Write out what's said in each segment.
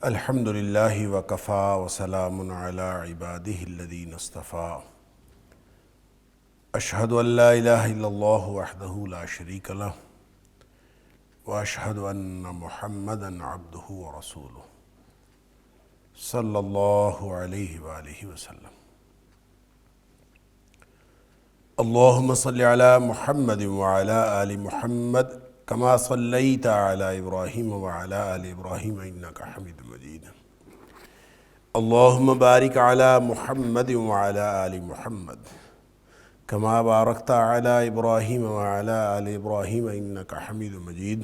الحمد للہ وکفا وسلام علی عبادہ الذین اصطفیٰ اشہد ان لا الہ الا اللہ وحدہ لا شریک لہ واشہد ان محمدا عبدہ ورسولہ صلی اللہ علیہ وآلہ وسلم۔ اللہم صلی علی محمد وعلی آل محمد کما صلیت علی ابراہیم وعلی آل ابراہیم انک حمید مجید۔ اللہم بارک علی محمد وعلی آل محمد کما بارکت علی ابراہیم وعلی آل ابراہیم انک حمید مجید۔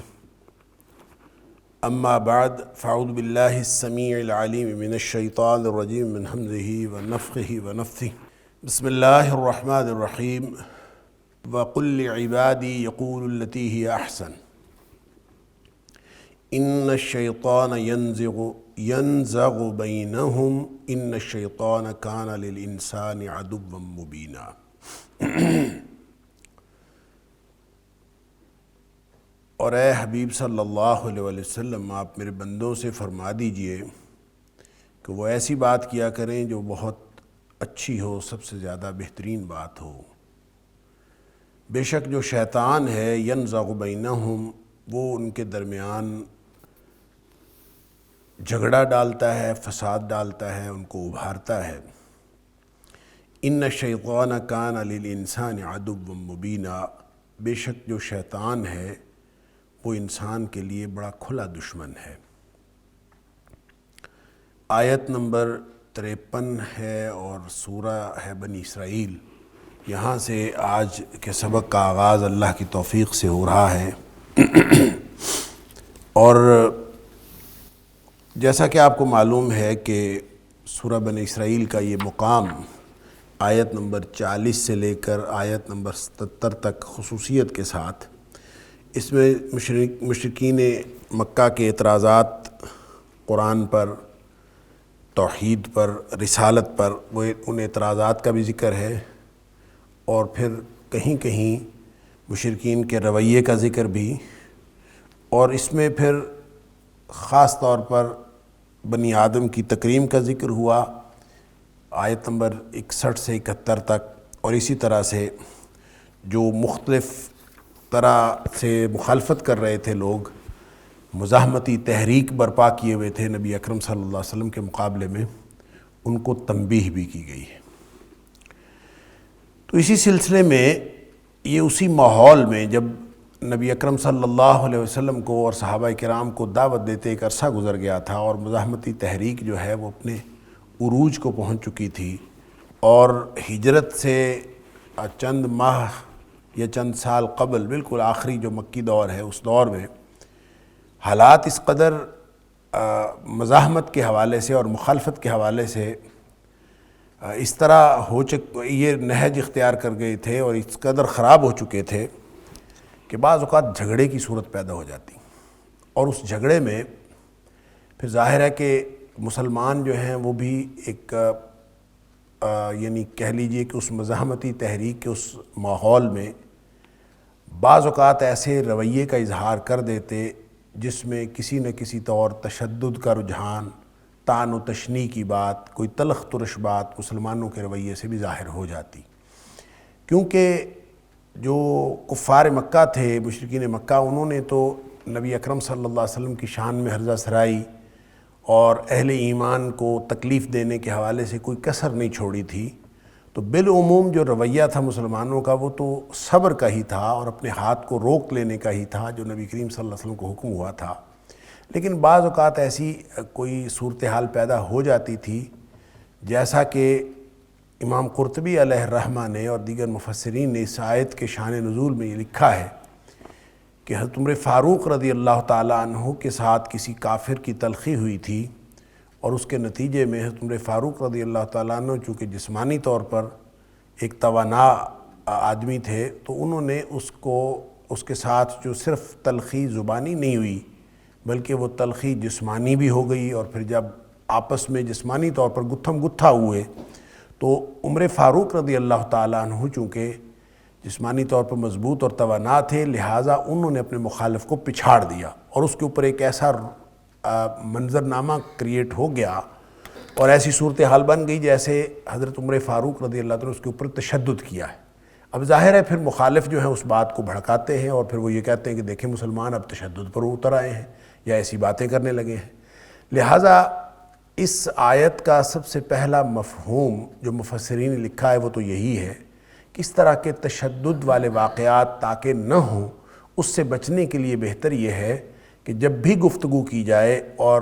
اما بعد فاعوذ باللہ السمیع العلیم من الشیطان الرجیم من ہمزہ ونفخہ ونفثہ۔ بسم اللہ الرحمن الرحیم۔ وَقُلْ لِعِبَادِي يَقُولُوا الَّتِي هِيَ أَحْسَنُ إِنَّ الشَّيْطَانَ يَنزَغُ بَيْنَهُمْ إِنَّ الشَّيْطَانَ كَانَ لِلْإِنسَانِ عَدُوًّا مُبِينًا۔ اور اے حبیب صلی اللہ علیہ وسلم، آپ میرے بندوں سے فرما دیجئے کہ وہ ایسی بات کیا کریں جو بہت اچھی ہو، سب سے زیادہ بہترین بات ہو۔ بے شک جو شیطان ہے ینزغ بینہم، وہ ان کے درمیان جھگڑا ڈالتا ہے، فساد ڈالتا ہے، ان کو ابھارتا ہے۔ ان الشیطان کان للانسان عدوا مبینا، بے شک جو شیطان ہے وہ انسان کے لیے بڑا کھلا دشمن ہے۔ آیت نمبر 53 ہے اور سورہ ہے بنی اسرائیل۔ یہاں سے آج کے سبق کا آغاز اللہ کی توفیق سے ہو رہا ہے، اور جیسا کہ آپ کو معلوم ہے کہ سورہ بنی اسرائیل کا یہ مقام آیت نمبر 40 سے لے کر آیت نمبر 77 تک خصوصیت کے ساتھ، اس میں مشرکین مکہ کے اعتراضات قرآن پر، توحید پر، رسالت پر، وہ ان اعتراضات کا بھی ذکر ہے، اور پھر کہیں کہیں مشرکین کے رویے کا ذکر بھی، اور اس میں پھر خاص طور پر بنی آدم کی تکریم کا ذکر ہوا آیت نمبر 61 سے 71 تک، اور اسی طرح سے جو مختلف طرح سے مخالفت کر رہے تھے لوگ، مزاحمتی تحریک برپا کیے ہوئے تھے نبی اکرم صلی اللہ علیہ وسلم کے مقابلے میں، ان کو تنبیہ بھی کی گئی ہے۔ تو اسی سلسلے میں یہ اسی ماحول میں جب نبی اکرم صلی اللہ علیہ وسلم کو اور صحابہ کرام کو دعوت دیتے ایک عرصہ گزر گیا تھا، اور مزاحمتی تحریک جو ہے وہ اپنے عروج کو پہنچ چکی تھی، اور ہجرت سے چند ماہ یا چند سال قبل بالکل آخری جو مکی دور ہے، اس دور میں حالات اس قدر مزاحمت کے حوالے سے اور مخالفت کے حوالے سے اس طرح یہ نہج اختیار کر گئے تھے اور اس قدر خراب ہو چکے تھے کہ بعض اوقات جھگڑے کی صورت پیدا ہو جاتی، اور اس جھگڑے میں پھر ظاہر ہے کہ مسلمان جو ہیں وہ بھی ایک یعنی کہہ لیجئے کہ اس مزاحمتی تحریک کے اس ماحول میں بعض اوقات ایسے رویے کا اظہار کر دیتے جس میں کسی نہ کسی طور تشدد کا رجحان، طعن و تشنیع کی بات، کوئی تلخ ترش بات مسلمانوں کے رویے سے بھی ظاہر ہو جاتی، کیونکہ جو کفار مکہ تھے، مشرکین مکہ، انہوں نے تو نبی اکرم صلی اللہ علیہ وسلم کی شان میں ہرزہ سرائی اور اہل ایمان کو تکلیف دینے کے حوالے سے کوئی کسر نہیں چھوڑی تھی۔ تو بالعموم جو رویہ تھا مسلمانوں کا وہ تو صبر کا ہی تھا اور اپنے ہاتھ کو روک لینے کا ہی تھا، جو نبی کریم صلی اللہ علیہ وسلم کو حکم ہوا تھا۔ لیکن بعض اوقات ایسی کوئی صورتحال پیدا ہو جاتی تھی، جیسا کہ امام قرطبی علیہ الرحمہ نے اور دیگر مفسرین نے اس آیت کے شان نزول میں یہ لکھا ہے کہ حضرت عمر فاروق رضی اللہ تعالیٰ عنہ کے ساتھ کسی کافر کی تلخی ہوئی تھی، اور اس کے نتیجے میں حضرت عمر فاروق رضی اللہ تعالیٰ عنہ چونکہ جسمانی طور پر ایک توانا آدمی تھے، تو انہوں نے اس کو اس کے ساتھ جو صرف تلخی زبانی نہیں ہوئی بلکہ وہ تلخی جسمانی بھی ہو گئی، اور پھر جب آپس میں جسمانی طور پر گتھم گتھا ہوئے تو عمر فاروق رضی اللہ تعالیٰ عنہ چونکہ جسمانی طور پر مضبوط اور توانا تھے، لہٰذا انہوں نے اپنے مخالف کو پچھاڑ دیا اور اس کے اوپر ایک ایسا منظرنامہ کریٹ ہو گیا اور ایسی صورتحال بن گئی جیسے حضرت عمر فاروق رضی اللہ عنہ نے اس کے اوپر تشدد کیا ہے۔ اب ظاہر ہے پھر مخالف جو ہیں اس بات کو بھڑکاتے ہیں اور پھر وہ یہ کہتے ہیں کہ دیکھیں مسلمان اب تشدد پر اتر آئے ہیں یا ایسی باتیں کرنے لگے ہیں۔ لہٰذا اس آیت کا سب سے پہلا مفہوم جو مفسرین نے لکھا ہے وہ تو یہی ہے کہ اس طرح کے تشدد والے واقعات تاکہ نہ ہوں، اس سے بچنے کے لیے بہتر یہ ہے کہ جب بھی گفتگو کی جائے اور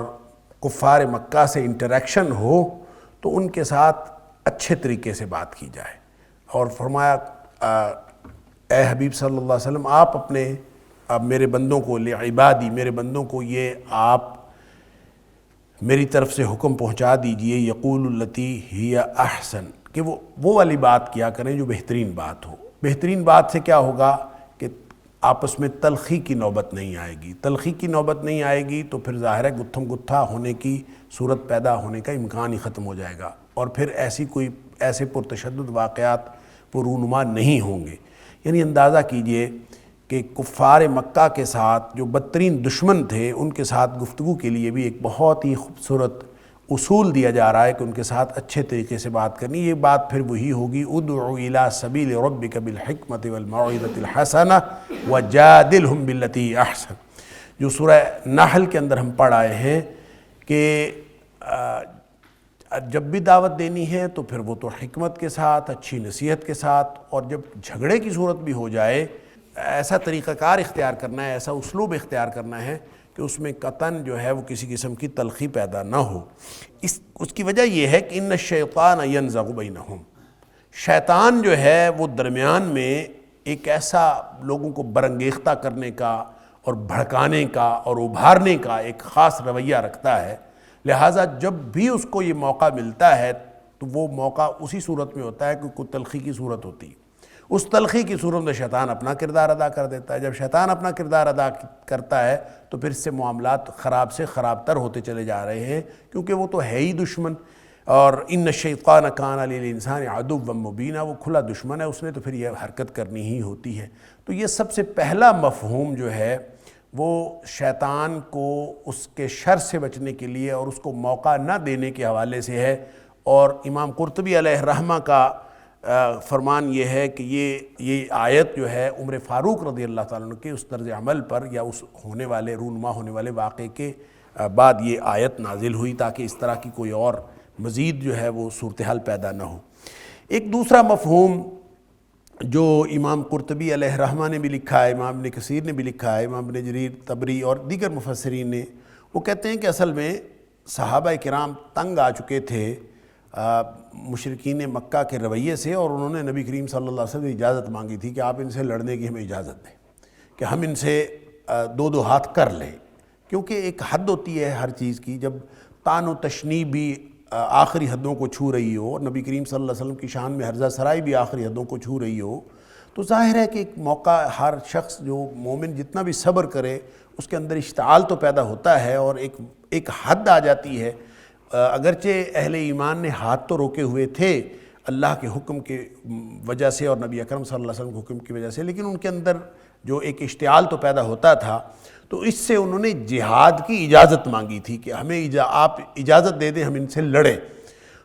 کفار مکہ سے انٹریکشن ہو تو ان کے ساتھ اچھے طریقے سے بات کی جائے، اور فرمایا اے حبیب صلی اللہ علیہ وسلم آپ اپنے میرے بندوں کو لعبادی، میرے بندوں کو یہ آپ میری طرف سے حکم پہنچا دیجئے، یقول التی ہی احسن، کہ وہ والی بات کیا کریں جو بہترین بات ہو۔ بہترین بات سے کیا ہوگا کہ آپس میں تلخی کی نوبت نہیں آئے گی، تلخی کی نوبت نہیں آئے گی تو پھر ظاہر ہے گتھم گتھا ہونے کی صورت پیدا ہونے کا امکان ہی ختم ہو جائے گا، اور پھر ایسے پرتشدد واقعات رونما نہیں ہوں گے۔ یعنی اندازہ کیجئے کہ کفار مکہ کے ساتھ جو بدترین دشمن تھے ان کے ساتھ گفتگو کے لیے بھی ایک بہت ہی خوبصورت اصول دیا جا رہا ہے کہ ان کے ساتھ اچھے طریقے سے بات کرنی۔ یہ بات پھر وہی ہوگی ادعو الی سبیل ربک بالحکمۃ والموعظۃ الحسنہ وجادلہم باللتی احسن، جو سورہ نحل کے اندر ہم پڑھ آئے ہیں کہ جب بھی دعوت دینی ہے تو پھر وہ تو حکمت کے ساتھ، اچھی نصیحت کے ساتھ، اور جب جھگڑے کی صورت بھی ہو جائے ایسا طریقہ کار اختیار کرنا ہے، ایسا اسلوب اختیار کرنا ہے کہ اس میں قطعاً جو ہے وہ کسی قسم کی تلخی پیدا نہ ہو۔ اس کی وجہ یہ ہے کہ ان الشیطان ینزغ بینہم، شیطان جو ہے وہ درمیان میں ایک ایسا لوگوں کو برانگیختہ کرنے کا اور بھڑکانے کا اور ابھارنے کا ایک خاص رویہ رکھتا ہے، لہٰذا جب بھی اس کو یہ موقع ملتا ہے تو وہ موقع اسی صورت میں ہوتا ہے کہ کوئی تلخی کی صورت ہوتی ہے۔ اس تلخی کی صورت میں شیطان اپنا کردار ادا کر دیتا ہے۔ جب شیطان اپنا کردار ادا کرتا ہے تو پھر اس سے معاملات خراب سے خراب تر ہوتے چلے جا رہے ہیں، کیونکہ وہ تو ہے ہی دشمن، اور ان الشیطان کان للانسان عدوا مبینا، وہ کھلا دشمن ہے، اس نے تو پھر یہ حرکت کرنی ہی ہوتی ہے۔ تو یہ سب سے پہلا مفہوم جو ہے وہ شیطان کو اس کے شر سے بچنے کے لیے اور اس کو موقع نہ دینے کے حوالے سے ہے، اور امام قرطبی علیہ الرحمہ کا فرمان یہ ہے کہ یہ آیت جو ہے عمر فاروق رضی اللہ تعالیٰ عنہ کے اس طرز عمل پر یا اس رونما ہونے والے واقعے کے بعد یہ آیت نازل ہوئی تاکہ اس طرح کی کوئی اور مزید جو ہے وہ صورتحال پیدا نہ ہو۔ ایک دوسرا مفہوم جو امام قرطبی علیہ الرحمہ نے بھی لکھا ہے، امام ابن کثیر نے بھی لکھا ہے، امام ابن جریر طبری اور دیگر مفسرین نے، وہ کہتے ہیں کہ اصل میں صحابہ کرام تنگ آ چکے تھے مشرکین مکہ کے رویے سے، اور انہوں نے نبی کریم صلی اللہ علیہ وسلم اجازت مانگی تھی کہ آپ ان سے لڑنے کی ہمیں اجازت دیں، کہ ہم ان سے دو ہاتھ کر لیں، کیونکہ ایک حد ہوتی ہے ہر چیز کی۔ جب طعن و تشنیع بھی آخری حدوں کو چھو رہی ہو، اور نبی کریم صلی اللہ علیہ وسلم کی شان میں ہرزہ سرائی بھی آخری حدوں کو چھو رہی ہو، تو ظاہر ہے کہ ایک موقع ہر شخص جو مومن جتنا بھی صبر کرے اس کے اندر اشتعال تو پیدا ہوتا ہے، اور ایک حد آ جاتی ہے۔ اگرچہ اہل ایمان نے ہاتھ تو روکے ہوئے تھے اللہ کے حکم کی وجہ سے اور نبی اکرم صلی اللہ علیہ وسلم کے حکم کی وجہ سے، لیکن ان کے اندر جو ایک اشتعال تو پیدا ہوتا تھا، تو اس سے انہوں نے جہاد کی اجازت مانگی تھی کہ ہمیں آپ اجازت دے دیں ہم ان سے لڑیں۔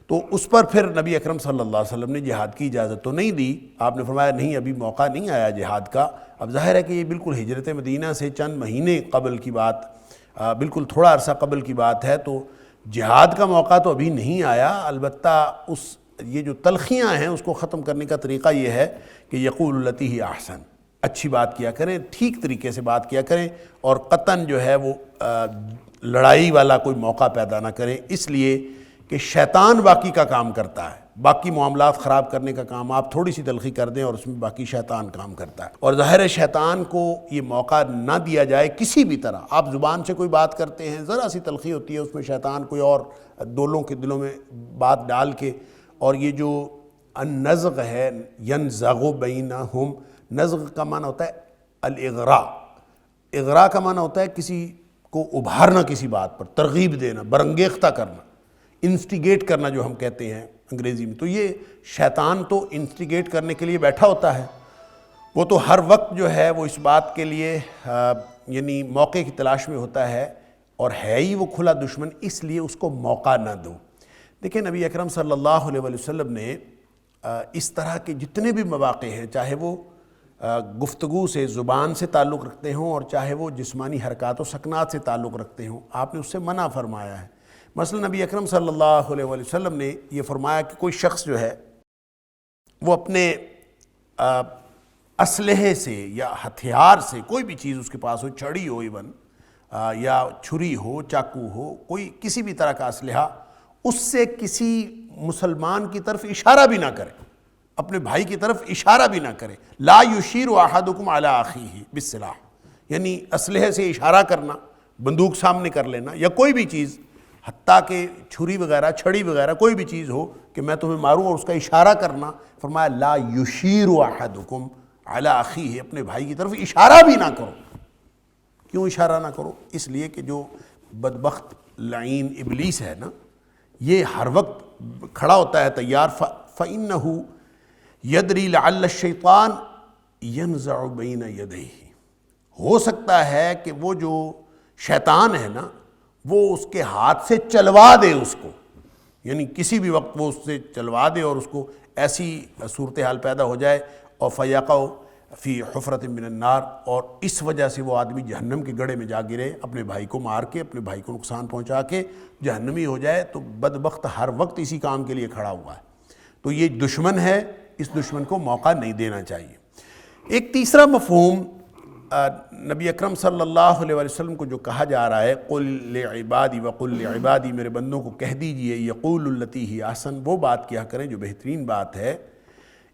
تو اس پر پھر نبی اکرم صلی اللہ علیہ وسلم نے جہاد کی اجازت تو نہیں دی، آپ نے فرمایا نہیں ابھی موقع نہیں آیا جہاد کا۔ اب ظاہر ہے کہ یہ بالکل ہجرت مدینہ سے چند مہینے قبل کی بات، بالکل تھوڑا عرصہ قبل کی بات ہے، تو جہاد کا موقع تو ابھی نہیں آیا۔ البتہ یہ جو تلخیاں ہیں اس کو ختم کرنے کا طریقہ یہ ہے کہ یقول التی ہی احسن، اچھی بات کیا کریں، ٹھیک طریقے سے بات کیا کریں، اور قطعاً جو ہے وہ لڑائی والا کوئی موقع پیدا نہ کریں، اس لیے کہ شیطان باقی کا کام کرتا ہے، باقی معاملات خراب کرنے کا کام آپ تھوڑی سی تلخی کر دیں اور اس میں باقی شیطان کام کرتا ہے۔ اور ظاہر ہے شیطان کو یہ موقع نہ دیا جائے کسی بھی طرح۔ آپ زبان سے کوئی بات کرتے ہیں، ذرا سی تلخی ہوتی ہے، اس میں شیطان کوئی اور دولوں کے دلوں میں بات ڈال کے، اور یہ جو النزغ ہے ینزغ بینہم، نزغ کا معنی ہوتا ہے الاغراء، اغراء کا معنی ہوتا ہے کسی کو ابھارنا، کسی بات پر ترغیب دینا، برانگیختہ کرنا، انسٹیگیٹ کرنا جو ہم کہتے ہیں انگریزی میں۔ تو یہ شیطان تو انسٹیگیٹ کرنے کے لیے بیٹھا ہوتا ہے، وہ تو ہر وقت جو ہے وہ اس بات کے لیے یعنی موقع کی تلاش میں ہوتا ہے، اور ہے ہی وہ کھلا دشمن، اس لیے اس کو موقع نہ دو۔ دیکھیں نبی اکرم صلی اللہ علیہ وسلم نے اس طرح کے جتنے بھی مواقع ہیں، چاہے وہ گفتگو سے، زبان سے تعلق رکھتے ہوں، اور چاہے وہ جسمانی حرکات و سکنات سے تعلق رکھتے ہوں، آپ نے اس سے منع فرمایا ہے۔ مثلا نبی اکرم صلی اللہ علیہ وسلم نے یہ فرمایا کہ کوئی شخص جو ہے وہ اپنے اسلحے سے یا ہتھیار سے، کوئی بھی چیز اس کے پاس ہو، چھڑی ہو ایون، یا چھری ہو، چاقو ہو، کوئی کسی بھی طرح کا اسلحہ، اس سے کسی مسلمان کی طرف اشارہ بھی نہ کرے، اپنے بھائی کی طرف اشارہ بھی نہ کرے۔ لا یشیر احدکم علی اخیہ بالسلاح، یعنی اسلحے سے اشارہ کرنا، بندوق سامنے کر لینا، یا کوئی بھی چیز، حتیٰ کہ چھری وغیرہ، چھڑی وغیرہ، کوئی بھی چیز ہو کہ میں تمہیں ماروں، اور اس کا اشارہ کرنا، فرمایا لا یشیر احدکم علی اخیہ، اپنے بھائی کی طرف اشارہ بھی نہ کرو۔ کیوں اشارہ نہ کرو؟ اس لیے کہ جو بدبخت لعین ابلیس ہے نا، یہ ہر وقت کھڑا ہوتا ہے تیار، فَإِنَّهُ يَدْرِي لَعَلَّ الشَّيْطَانَ يَنزَعُ بَيْنَ يَدَيْهِ، ہو سکتا ہے کہ وہ جو شیطان ہے نا، وہ اس کے ہاتھ سے چلوا دے اس کو، یعنی کسی بھی وقت وہ اس سے چلوا دے اور اس کو ایسی صورتحال پیدا ہو جائے، اور فَيَقَعُ فی حفرۃ من النار، اور اس وجہ سے وہ آدمی جہنم کے گڑھے میں جا گرے، اپنے بھائی کو مار کے، اپنے بھائی کو نقصان پہنچا کے جہنمی ہو جائے۔ تو بدبخت ہر وقت اسی کام کے لیے کھڑا ہوا ہے، تو یہ دشمن ہے، اس دشمن کو موقع نہیں دینا چاہیے۔ ایک تیسرا مفہوم نبی اکرم صلی اللہ علیہ وسلم کو جو کہا جا رہا ہے، قل لعبادی وقل لعبادی، میرے بندوں کو کہہ دیجئے، یقول التی ہی احسن، وہ بات کیا کریں جو بہترین بات ہے۔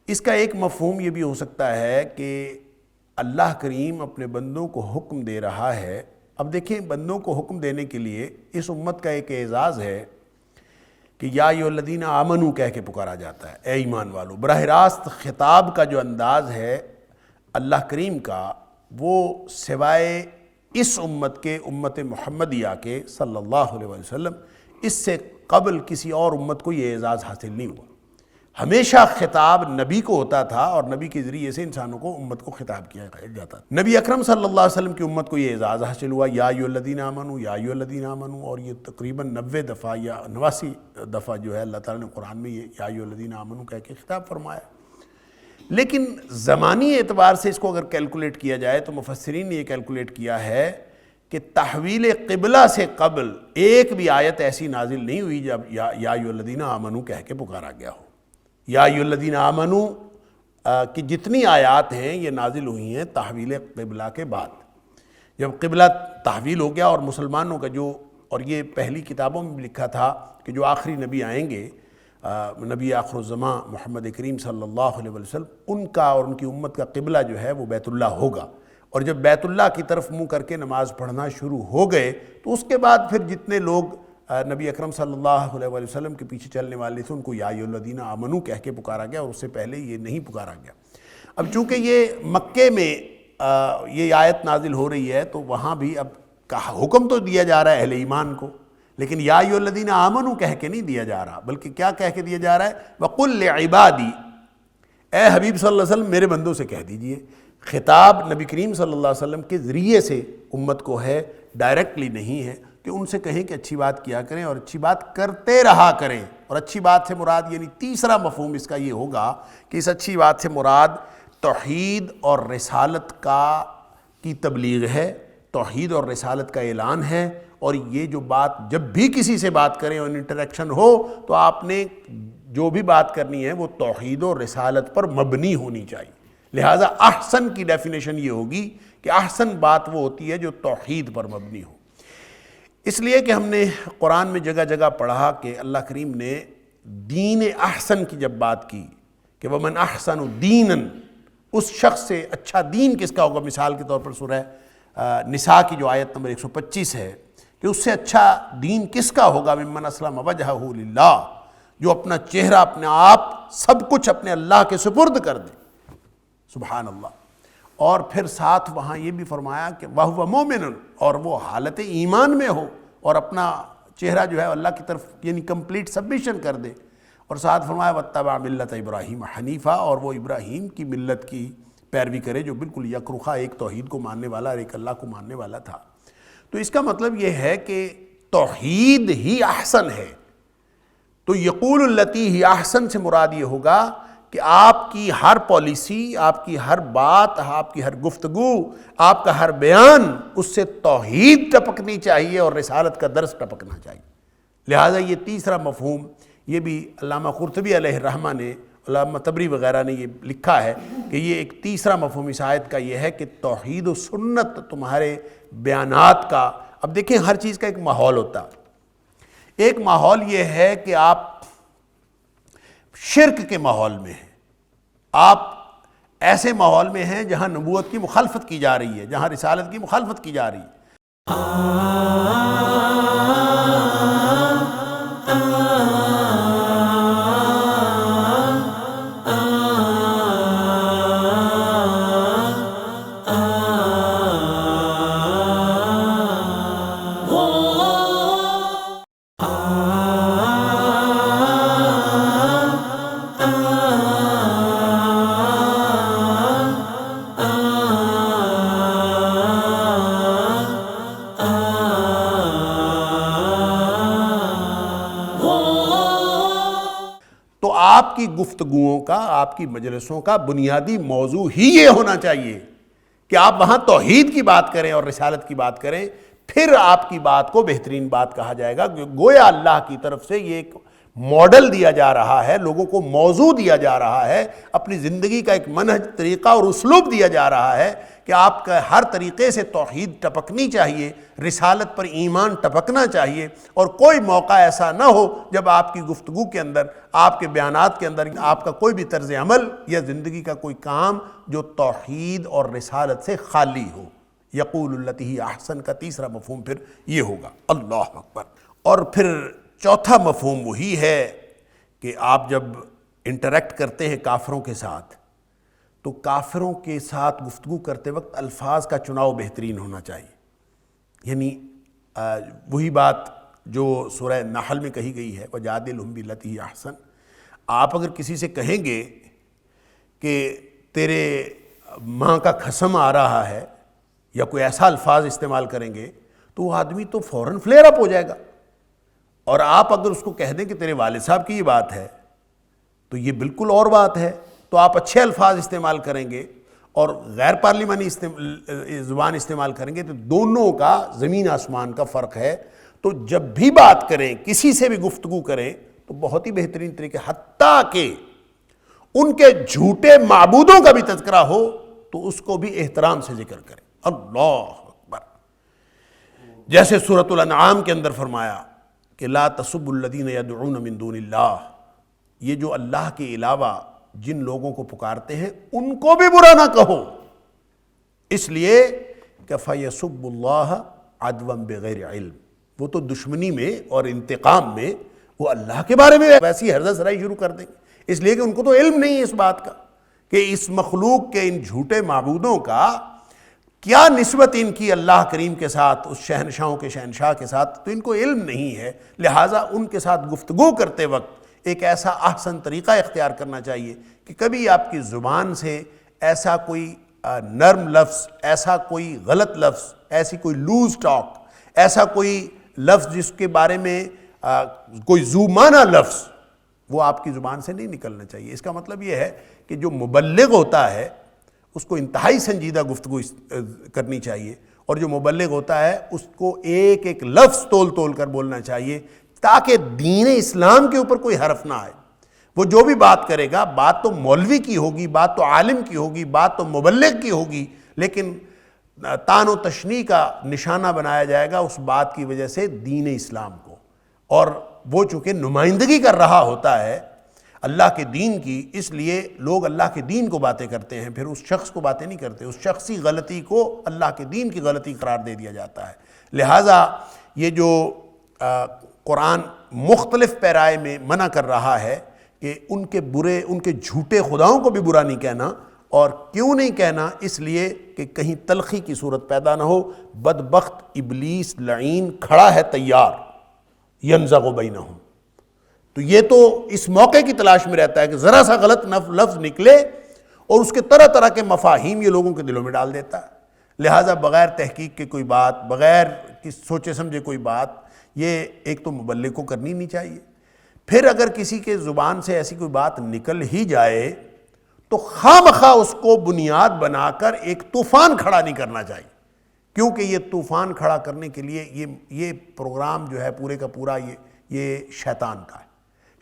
اس کا ایک مفہوم یہ بھی ہو سکتا ہے کہ اللہ کریم اپنے بندوں کو حکم دے رہا ہے۔ اب دیکھیں، بندوں کو حکم دینے کے لیے اس امت کا ایک اعزاز ہے کہ یا ایھا الذین آمنوا کہہ کے پکارا جاتا ہے، اے ایمان والو۔ براہ راست خطاب کا جو انداز ہے اللہ کریم کا، وہ سوائے اس امت کے، امت محمدیہ کے صلی اللہ علیہ وسلم، اس سے قبل کسی اور امت کو یہ اعزاز حاصل نہیں ہوا۔ ہمیشہ خطاب نبی کو ہوتا تھا، اور نبی کے ذریعے سے انسانوں کو، امت کو خطاب کیا جاتا تھا۔ نبی اکرم صلی اللہ علیہ وسلم کی امت کو یہ اعزاز حاصل ہوا، یا ایھا الذین آمنوا، یا ایھا الذین آمنوا، اور یہ تقریباً 90 دفعہ یا 89 دفعہ جو ہے اللہ تعالیٰ نے قرآن میں یہ یا ایھا الذین آمنوا کہہ کے خطاب فرمایا۔ لیکن زمانی اعتبار سے اس کو اگر کیلکولیٹ کیا جائے تو مفسرین نے یہ کیلکولیٹ کیا ہے کہ تحویل قبلہ سے قبل ایک بھی آیت ایسی نازل نہیں ہوئی جب یا ایھا الذین آمنوا کہہ کے پکارا گیا ہو۔ یا ایھا الذین آمنوا کی جتنی آیات ہیں یہ نازل ہوئی ہیں تحویل قبلہ کے بعد، جب قبلہ تحویل ہو گیا، اور مسلمانوں کا جو، اور یہ پہلی کتابوں میں بھی لکھا تھا کہ جو آخری نبی آئیں گے، نبی آخر الزماں محمد کریم صلی اللہ علیہ وسلم، ان کا اور ان کی امت کا قبلہ جو ہے وہ بیت اللہ ہوگا، اور جب بیت اللہ کی طرف منہ کر کے نماز پڑھنا شروع ہو گئے تو اس کے بعد پھر جتنے لوگ نبی اکرم صلی اللہ علیہ وسلم کے پیچھے چلنے والے تھے ان کو یا ایھا الذین آمنوا کہہ کے پکارا گیا، اور اس سے پہلے یہ نہیں پکارا گیا۔ اب چونکہ یہ مکے میں یہ آیت نازل ہو رہی ہے تو وہاں بھی اب حکم تو دیا جا رہا ہے اہل ایمان کو، لیکن یا ایھا الذین آمنوا کہہ کے نہیں دیا جا رہا، بلکہ کیا کہہ کے دیا جا رہا ہے؟ وقل لعبادی، اے حبیب صلی اللہ علیہ وسلم میرے بندوں سے کہہ دیجئے۔ خطاب نبی کریم صلی اللہ علیہ وسلم کے ذریعے سے امت کو ہے، ڈائریکٹلی نہیں ہے، کہ ان سے کہیں کہ اچھی بات کیا کریں اور اچھی بات کرتے رہا کریں۔ اور اچھی بات سے مراد، یعنی تیسرا مفہوم اس کا یہ ہوگا کہ اس اچھی بات سے مراد توحید اور رسالت کی تبلیغ ہے، توحید اور رسالت کا اعلان ہے، اور یہ جو بات جب بھی کسی سے بات کریں اور انٹریکشن ہو تو آپ نے جو بھی بات کرنی ہے وہ توحید و رسالت پر مبنی ہونی چاہیے۔ لہٰذا احسن کی ڈیفینیشن یہ ہوگی کہ احسن بات وہ ہوتی ہے جو توحید پر مبنی ہو۔ اس لیے کہ ہم نے قرآن میں جگہ جگہ پڑھا کہ اللہ کریم نے دین احسن کی جب بات کی کہ وَمَنْ أَحْسَنُ دِينًا، اس شخص سے اچھا دین کس کا ہوگا، مثال کے طور پر سورہ نساء کی جو آیت نمبر 125 ہے کہ اس سے اچھا دین کس کا ہوگا، ممن اسلم وجہہ للہ، جو اپنا چہرہ، اپنے آپ، سب کچھ اپنے اللہ کے سپرد کر دے۔ سبحان اللہ۔ اور پھر ساتھ وہاں یہ بھی فرمایا کہ وَهُوَ مُؤْمِنٌ، اور وہ حالت ایمان میں ہو اور اپنا چہرہ جو ہے اللہ کی طرف یعنی کمپلیٹ سبمیشن کر دے، اور ساتھ فرمایا وَاتَّبَعَ مِلَّةَ ابراہیم حنیفہ، اور وہ ابراہیم کی ملت کی پیروی کرے جو بالکل یکرخا ایک توحید کو ماننے والا اور ایک اللہ کو ماننے والا تھا۔ تو اس کا مطلب یہ ہے کہ توحید ہی احسن ہے۔ تو یقول التی ہی احسن سے مراد یہ ہوگا کہ آپ کی ہر پالیسی، آپ کی ہر بات، آپ کی ہر گفتگو، آپ کا ہر بیان اس سے توحید ٹپکنی چاہیے اور رسالت کا درس ٹپکنا چاہیے۔ لہٰذا یہ تیسرا مفہوم، یہ بھی علامہ قرطبی علیہ الرحمہ نے، علامہ طبری وغیرہ نے یہ لکھا ہے کہ یہ ایک تیسرا مفہوم اس آیت کا یہ ہے کہ توحید و سنت تمہارے بیانات کا۔ اب دیکھیں ہر چیز کا ایک ماحول ہوتا، ایک ماحول یہ ہے کہ آپ شرک کے ماحول میں ہیں، آپ ایسے ماحول میں ہیں جہاں نبوت کی مخالفت کی جا رہی ہے، جہاں رسالت کی مخالفت کی جا رہی ہے۔ تو آپ کی گفتگوؤں کا، آپ کی مجلسوں کا بنیادی موضوع ہی یہ ہونا چاہیے کہ آپ وہاں توحید کی بات کریں اور رسالت کی بات کریں، پھر آپ کی بات کو بہترین بات کہا جائے گا۔ گویا اللہ کی طرف سے یہ ایک ماڈل دیا جا رہا ہے، لوگوں کو موضوع دیا جا رہا ہے، اپنی زندگی کا ایک منہج، طریقہ اور اسلوب دیا جا رہا ہے کہ آپ کا ہر طریقے سے توحید ٹپکنی چاہیے، رسالت پر ایمان ٹپکنا چاہیے، اور کوئی موقع ایسا نہ ہو جب آپ کی گفتگو کے اندر، آپ کے بیانات کے اندر آپ کا کوئی بھی طرز عمل یا زندگی کا کوئی کام جو توحید اور رسالت سے خالی ہو۔ یقول التی ہی احسن کا تیسرا مفہوم پھر یہ ہوگا۔ اللہ اکبر۔ اور پھر چوتھا مفہوم وہی ہے کہ آپ جب انٹریکٹ کرتے ہیں کافروں کے ساتھ، تو کافروں کے ساتھ گفتگو کرتے وقت الفاظ کا چناؤ بہترین ہونا چاہیے۔ یعنی وہی بات جو سورہ نحل میں کہی گئی ہے وَجَادِلْهُمْ بِالَّتِي هِيَ أَحْسَنُ۔ آپ اگر کسی سے کہیں گے کہ تیرے ماں کا قسم آ رہا ہے، یا کوئی ایسا الفاظ استعمال کریں گے تو وہ آدمی تو فوراً فلیئر اپ ہو جائے گا، اور آپ اگر اس کو کہہ دیں کہ تیرے والد صاحب کی یہ بات ہے تو یہ بالکل اور بات ہے، تو آپ اچھے الفاظ استعمال کریں گے اور غیر پارلیمانی زبان استعمال کریں گے، تو دونوں کا زمین آسمان کا فرق ہے۔ تو جب بھی بات کریں، کسی سے بھی گفتگو کریں، تو بہت ہی بہترین طریقے، حتیٰ کہ ان کے جھوٹے معبودوں کا بھی تذکرہ ہو تو اس کو بھی احترام سے ذکر کریں۔ اللہ اکبر۔ جیسے سورۃ الانعام کے اندر فرمایا کہ لا تسبوا الذین یدعون من دون اللہ، یہ جو اللہ کے علاوہ جن لوگوں کو پکارتے ہیں ان کو بھی برا نہ کہو، اس لیے کہ فَيَسُبُّ اللَّهَ عَدْوًا بِغَيْرِ علم، وہ تو دشمنی میں اور انتقام میں وہ اللہ کے بارے میں ویسی ہرزہ سرائی شروع کر دیں گے، اس لیے کہ ان کو تو علم نہیں ہے اس بات کا کہ اس مخلوق کے ان جھوٹے معبودوں کا کیا نسبت ان کی اللہ کریم کے ساتھ، اس شہنشاہوں کے شہنشاہ کے ساتھ، تو ان کو علم نہیں ہے۔ لہٰذا ان کے ساتھ گفتگو کرتے وقت ایک ایسا احسن طریقہ اختیار کرنا چاہیے کہ کبھی آپ کی زبان سے ایسا کوئی نرم لفظ، ایسا کوئی غلط لفظ، ایسی کوئی لوز ٹاک، ایسا کوئی لفظ جس کے بارے میں کوئی ذو معنی لفظ، وہ آپ کی زبان سے نہیں نکلنا چاہیے۔ اس کا مطلب یہ ہے کہ جو مبلغ ہوتا ہے اس کو انتہائی سنجیدہ گفتگو کرنی چاہیے، اور جو مبلغ ہوتا ہے اس کو ایک ایک لفظ تول تول کر بولنا چاہیے تاکہ دین اسلام کے اوپر کوئی حرف نہ آئے۔ وہ جو بھی بات کرے گا، بات تو مولوی کی ہوگی، بات تو عالم کی ہوگی، بات تو مبلغ کی ہوگی، لیکن طعن و تشنیع کا نشانہ بنایا جائے گا اس بات کی وجہ سے دین اسلام کو، اور وہ چونکہ نمائندگی کر رہا ہوتا ہے اللہ کے دین کی، اس لیے لوگ اللہ کے دین کو باتیں کرتے ہیں، پھر اس شخص کو باتیں نہیں کرتے، اس شخصی غلطی کو اللہ کے دین کی غلطی قرار دے دیا جاتا ہے۔ لہٰذا یہ جو قرآن مختلف پیرائے میں منع کر رہا ہے کہ ان کے برے، ان کے جھوٹے خداؤں کو بھی برا نہیں کہنا، اور کیوں نہیں کہنا؟ اس لیے کہ کہیں تلخی کی صورت پیدا نہ ہو۔ بدبخت ابلیس لعین کھڑا ہے تیار، ینزغ بینہم، تو یہ تو اس موقع کی تلاش میں رہتا ہے کہ ذرا سا غلط لفظ نکلے اور اس کے طرح طرح کے مفاہیم یہ لوگوں کے دلوں میں ڈال دیتا ہے۔ لہٰذا بغیر تحقیق کے کوئی بات، بغیر سوچے سمجھے کوئی بات، یہ ایک تو مبلغ کو کرنی نہیں چاہیے۔ پھر اگر کسی کے زبان سے ایسی کوئی بات نکل ہی جائے تو خواہ اس کو بنیاد بنا کر ایک طوفان کھڑا نہیں کرنا چاہیے، کیونکہ یہ طوفان کھڑا کرنے کے لیے یہ پروگرام جو ہے پورے کا پورا یہ شیطان کا ہے۔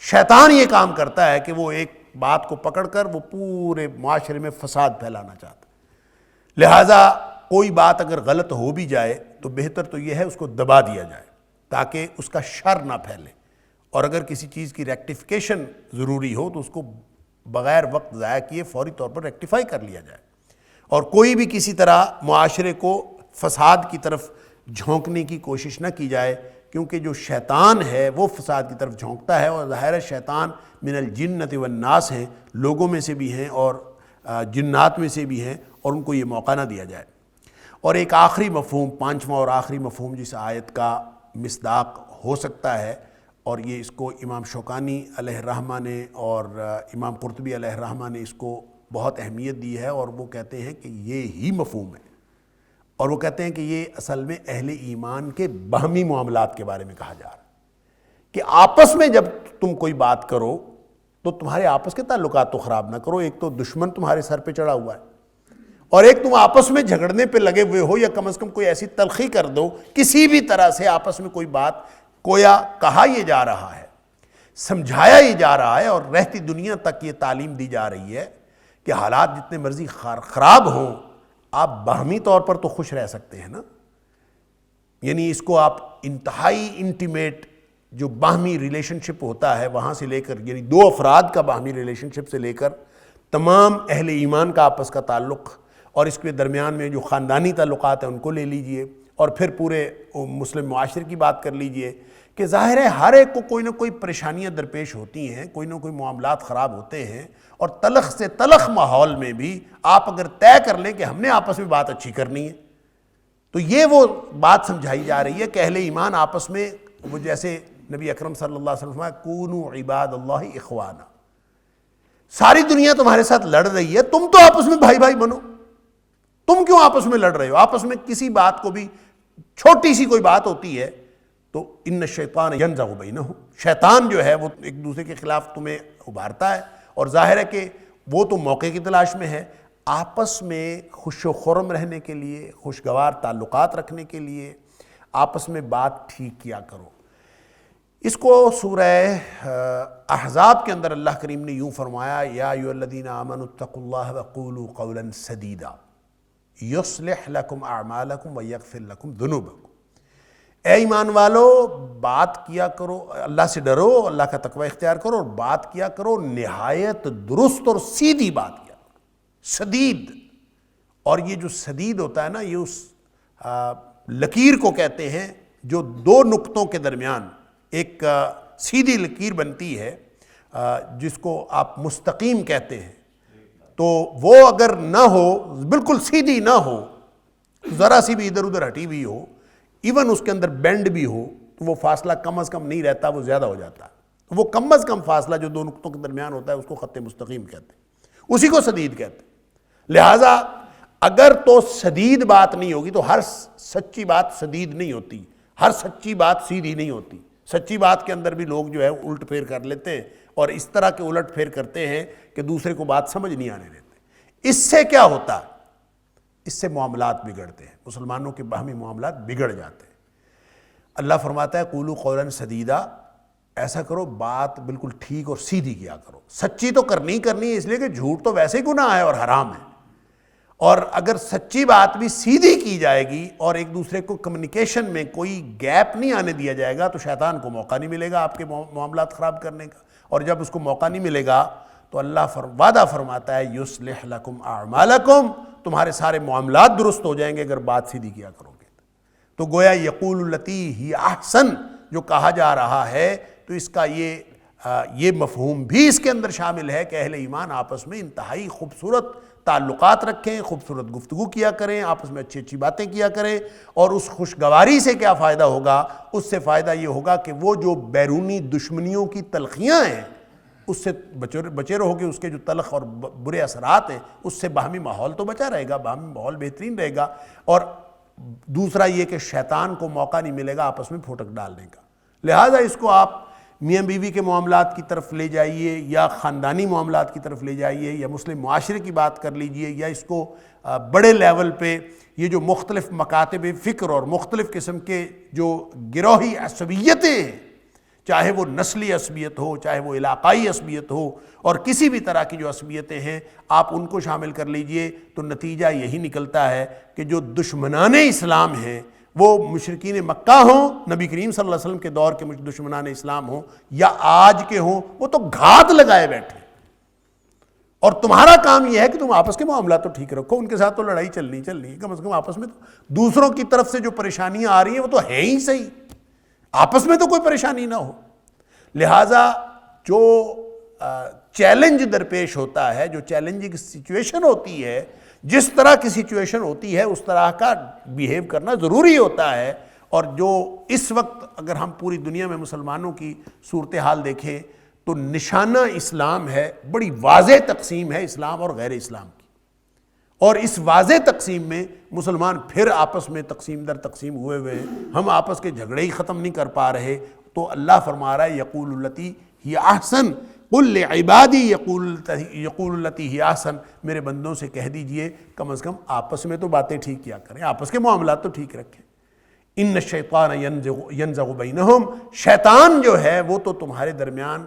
شیطان یہ کام کرتا ہے کہ وہ ایک بات کو پکڑ کر وہ پورے معاشرے میں فساد پھیلانا چاہتا ہے۔ لہٰذا کوئی بات اگر غلط ہو بھی جائے تو بہتر تو یہ ہے اس کو دبا دیا جائے تاکہ اس کا شر نہ پھیلے، اور اگر کسی چیز کی ریکٹیفیکیشن ضروری ہو تو اس کو بغیر وقت ضائع کیے فوری طور پر ریکٹیفائی کر لیا جائے، اور کوئی بھی کسی طرح معاشرے کو فساد کی طرف جھونکنے کی کوشش نہ کی جائے، کیونکہ جو شیطان ہے وہ فساد کی طرف جھونکتا ہے، اور ظاہر ہے شیطان من الجنۃ والناس ہیں، لوگوں میں سے بھی ہیں اور جنات میں سے بھی ہیں، اور ان کو یہ موقع نہ دیا جائے۔ اور ایک آخری مفہوم، پانچواں اور آخری مفہوم جس آیت کا مصداق ہو سکتا ہے، اور یہ اس کو امام شوکانی علیہ الرحمہ نے اور امام قرطبی علیہ الرحمہ نے اس کو بہت اہمیت دی ہے، اور وہ کہتے ہیں کہ یہ ہی مفہوم ہے، اور وہ کہتے ہیں کہ یہ اصل میں اہل ایمان کے باہمی معاملات کے بارے میں کہا جا رہا ہے کہ آپس میں جب تم کوئی بات کرو تو تمہارے آپس کے تعلقات تو خراب نہ کرو، ایک تو دشمن تمہارے سر پہ چڑھا ہوا ہے، اور ایک تم آپس میں جھگڑنے پہ لگے ہوئے ہو، یا کم از کم کوئی ایسی تلخی کر دو، کسی بھی طرح سے آپس میں کوئی بات کویا کہا یہ جا رہا ہے، سمجھایا یہ جا رہا ہے، اور رہتی دنیا تک یہ تعلیم دی جا رہی ہے کہ حالات جتنے مرضی خراب ہوں آپ باہمی طور پر تو خوش رہ سکتے ہیں نا۔ یعنی اس کو آپ انتہائی انٹیمیٹ جو باہمی ریلیشن شپ ہوتا ہے وہاں سے لے کر، یعنی دو افراد کا باہمی ریلیشن شپ سے لے کر تمام اہل ایمان کا آپس کا تعلق، اور اس کے درمیان میں جو خاندانی تعلقات ہیں ان کو لے لیجئے، اور پھر پورے مسلم معاشرے کی بات کر لیجئے کہ ظاہر ہے ہر ایک کو کوئی نہ کوئی پریشانیاں درپیش ہوتی ہیں، کوئی نہ کوئی معاملات خراب ہوتے ہیں، اور تلخ سے تلخ ماحول میں بھی آپ اگر طے کر لیں کہ ہم نے آپس میں بات اچھی کرنی ہے، تو یہ وہ بات سمجھائی جا رہی ہے کہ اہل ایمان آپس میں، وہ جیسے نبی اکرم صلی اللہ علیہ وسلم کونوا عباد اللہ اخوانا، ساری دنیا تمہارے ساتھ لڑ رہی ہے، تم تو آپس میں بھائی بھائی بنو، تم کیوں آپس میں لڑ رہے ہو؟ آپس میں کسی بات کو بھی، چھوٹی سی کوئی بات ہوتی ہے تو ان الشیطان ینزغ بینہم، شیطان جو ہے وہ ایک دوسرے کے خلاف تمہیں ابھارتا ہے، اور ظاہر ہے کہ وہ تو موقع کی تلاش میں ہے۔ آپس میں خوش و خرم رہنے کے لیے، خوشگوار تعلقات رکھنے کے لیے آپس میں بات ٹھیک کیا کرو۔ اس کو سورہ احزاب کے اندر اللہ کریم نے یوں فرمایا، یا ایھا الذین آمنوا اتقوا اللہ وقولوا قولا سدیدا یصلح لکم اعمالکم ویغفر لکم ذنوبکم، اے ایمان والو بات کیا کرو، اللہ سے ڈرو، اللہ کا تقوی اختیار کرو، اور بات کیا کرو نہایت درست اور سیدھی بات کیا کرو، سدید۔ اور یہ جو سدید ہوتا ہے نا، یہ اس لکیر کو کہتے ہیں جو دو نقطوں کے درمیان ایک سیدھی لکیر بنتی ہے، جس کو آپ مستقیم کہتے ہیں، تو وہ اگر نہ ہو، بالکل سیدھی نہ ہو، ذرا سی بھی ادھر ادھر ہٹی ہوئی ہو، ایون اس کے اندر بینڈ بھی ہو، تو وہ فاصلہ کم از کم نہیں رہتا، وہ زیادہ ہو جاتا ہے۔ وہ کم از کم فاصلہ جو دو نقطوں کے درمیان ہوتا ہے اس کو خط مستقیم کہتے ہیں، اسی کو سدید کہتے ہیں۔ لہٰذا اگر تو سدید بات نہیں ہوگی تو ہر سچی بات سدید نہیں ہوتی، ہر سچی بات سیدھی نہیں ہوتی۔ سچی بات کے اندر بھی لوگ جو ہے الٹ پھیر کر لیتے ہیں، اور اس طرح کے الٹ پھیر کرتے ہیں کہ دوسرے کو بات سمجھ نہیں آنے دیتے۔ اس سے کیا ہوتا ہے؟ اس سے معاملات بگڑتے ہیں، مسلمانوں کے باہمی معاملات بگڑ جاتے ہیں۔ اللہ فرماتا ہے قولوا قولا سدیدا، ایسا کرو بات بالکل ٹھیک اور سیدھی کیا کرو۔ سچی تو کرنی ہے، اس لیے کہ جھوٹ تو ویسے ہی گناہ ہے اور حرام ہے، اور اگر سچی بات بھی سیدھی کی جائے گی اور ایک دوسرے کو کمیونیکیشن میں کوئی گیپ نہیں آنے دیا جائے گا تو شیطان کو موقع نہیں ملے گا آپ کے معاملات خراب کرنے کا، اور جب اس کو موقع نہیں ملے گا تو اللہ وعدہ فرماتا ہے یصلح لکم اعمالکم، تمہارے سارے معاملات درست ہو جائیں گے اگر بات سیدھی کیا کرو گے۔ تو گویا یقول التی ہی احسن جو کہا جا رہا ہے، تو اس کا یہ مفہوم بھی اس کے اندر شامل ہے کہ اہل ایمان آپس میں انتہائی خوبصورت تعلقات رکھیں، خوبصورت گفتگو کیا کریں، آپس میں اچھی اچھی باتیں کیا کریں، اور اس خوشگواری سے کیا فائدہ ہوگا؟ اس سے فائدہ یہ ہوگا کہ وہ جو بیرونی دشمنیوں کی تلخیاں ہیں اس سے بچے رہو گے، اس کے جو تلخ اور برے اثرات ہیں اس سے باہمی ماحول تو بچا رہے گا، باہمی ماحول بہترین رہے گا، اور دوسرا یہ کہ شیطان کو موقع نہیں ملے گا آپس میں پھوٹک ڈالنے کا۔ لہٰذا اس کو آپ میاں بیوی کے معاملات کی طرف لے جائیے، یا خاندانی معاملات کی طرف لے جائیے، یا مسلم معاشرے کی بات کر لیجئے، یا اس کو بڑے لیول پہ یہ جو مختلف مکاتب فکر اور مختلف قسم کے جو گروہی عصبیتیں ہیں، چاہے وہ نسلی عصبیت ہو، چاہے وہ علاقائی عصبیت ہو، اور کسی بھی طرح کی جو عصبیتیں ہیں آپ ان کو شامل کر لیجئے، تو نتیجہ یہی نکلتا ہے کہ جو دشمنان اسلام ہیں، وہ مشرکین مکہ ہوں، نبی کریم صلی اللہ علیہ وسلم کے دور کے دشمنان اسلام ہوں، یا آج کے ہوں، وہ تو گھات لگائے بیٹھے، اور تمہارا کام یہ ہے کہ تم آپس کے معاملات تو ٹھیک رکھو، ان کے ساتھ تو لڑائی چلنی ہے، کم از کم آپس میں تو دوسروں کی طرف سے جو پریشانیاں آ رہی ہیں وہ تو ہے ہی صحیح، آپس میں تو کوئی پریشانی نہ ہو۔ لہٰذا جو چیلنج درپیش ہوتا ہے، جو چیلنجنگ سچویشن ہوتی ہے، جس طرح کی سچویشن ہوتی ہے اس طرح کا بیہیو کرنا ضروری ہوتا ہے، اور جو اس وقت اگر ہم پوری دنیا میں مسلمانوں کی صورتحال دیکھیں تو نشانہ اسلام ہے، بڑی واضح تقسیم ہے اسلام اور غیر اسلام کی، اور اس واضح تقسیم میں مسلمان پھر آپس میں تقسیم در تقسیم ہوئے ہیں، ہم آپس کے جھگڑے ہی ختم نہیں کر پا رہے۔ تو اللہ فرما رہا ہے یقول التی ہی احسن قل لعبادی یقول التی ہی احسن، میرے بندوں سے کہہ دیجئے کم از کم آپس میں تو باتیں ٹھیک کیا کریں، آپس کے معاملات تو ٹھیک رکھیں۔ ان الشیطان ینزغ بینہم، شیطان جو ہے وہ تو تمہارے درمیان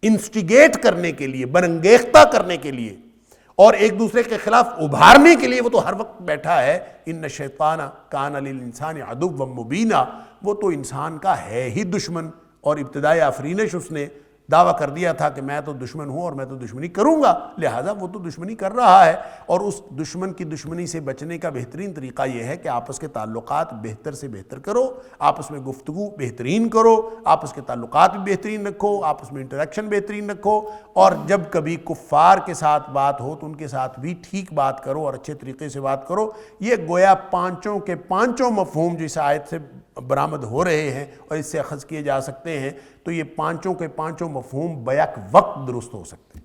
انسٹیگیٹ کرنے کے لیے، برانگیختہ کرنے کے لیے اور ایک دوسرے کے خلاف ابھارنے کے لیے وہ تو ہر وقت بیٹھا ہے۔ ان الشیطان کان للانسان عدوا مبینا، وہ تو انسان کا ہے ہی دشمن، اور ابتدائی آفرینش اس نے دعویٰ کر دیا تھا کہ میں تو دشمن ہوں اور میں تو دشمنی کروں گا، لہٰذا وہ تو دشمنی کر رہا ہے، اور اس دشمن کی دشمنی سے بچنے کا بہترین طریقہ یہ ہے کہ آپس کے تعلقات بہتر سے بہتر کرو، آپس میں گفتگو بہترین کرو، آپس کے تعلقات بھی بہترین رکھو، آپس میں انٹریکشن بہترین رکھو، اور جب کبھی کفار کے ساتھ بات ہو تو ان کے ساتھ بھی ٹھیک بات کرو اور اچھے طریقے سے بات کرو۔ یہ گویا پانچوں کے پانچوں مفہوم جو اس آیت سے برآمد ہو رہے ہیں اور اس سے اخذ کیے جا سکتے ہیں، تو یہ پانچوں کے پانچوں مفہوم بیک وقت درست ہو سکتے ہیں،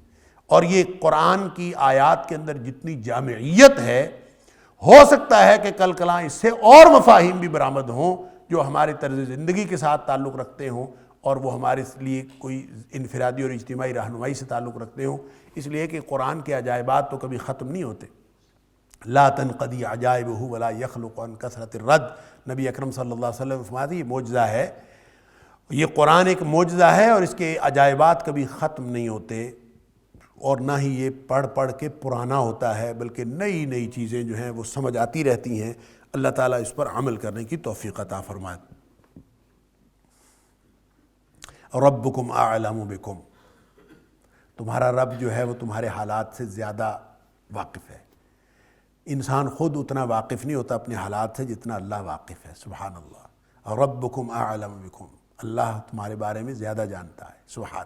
اور یہ قرآن کی آیات کے اندر جتنی جامعیت ہے، ہو سکتا ہے کہ کل کلاں اس سے اور مفاہیم بھی برآمد ہوں جو ہمارے طرز زندگی کے ساتھ تعلق رکھتے ہوں، اور وہ ہمارے لیے کوئی انفرادی اور اجتماعی رہنمائی سے تعلق رکھتے ہوں، اس لیے کہ قرآن کے عجائبات تو کبھی ختم نہیں ہوتے۔ لا تنقضی عجائبہ ولا یخلق عن کثرت الرد، نبی اکرم صلی اللہ علیہ وسلم فرماتے ہیں یہ معجزہ ہے، یہ قرآن ایک معجزہ ہے، اور اس کے عجائبات کبھی ختم نہیں ہوتے، اور نہ ہی یہ پڑھ پڑھ کے پرانا ہوتا ہے، بلکہ نئی نئی چیزیں جو ہیں وہ سمجھ آتی رہتی ہیں۔ اللہ تعالیٰ اس پر عمل کرنے کی توفیق عطا فرمائے۔ ربکم اعلم بکم، تمہارا رب جو ہے وہ تمہارے حالات سے زیادہ واقف ہے۔ انسان خود اتنا واقف نہیں ہوتا اپنے حالات سے جتنا اللہ واقف ہے، سبحان اللہ۔ ربکم اعلم بکم، اللہ تمہارے بارے میں زیادہ جانتا ہے، سبحان۔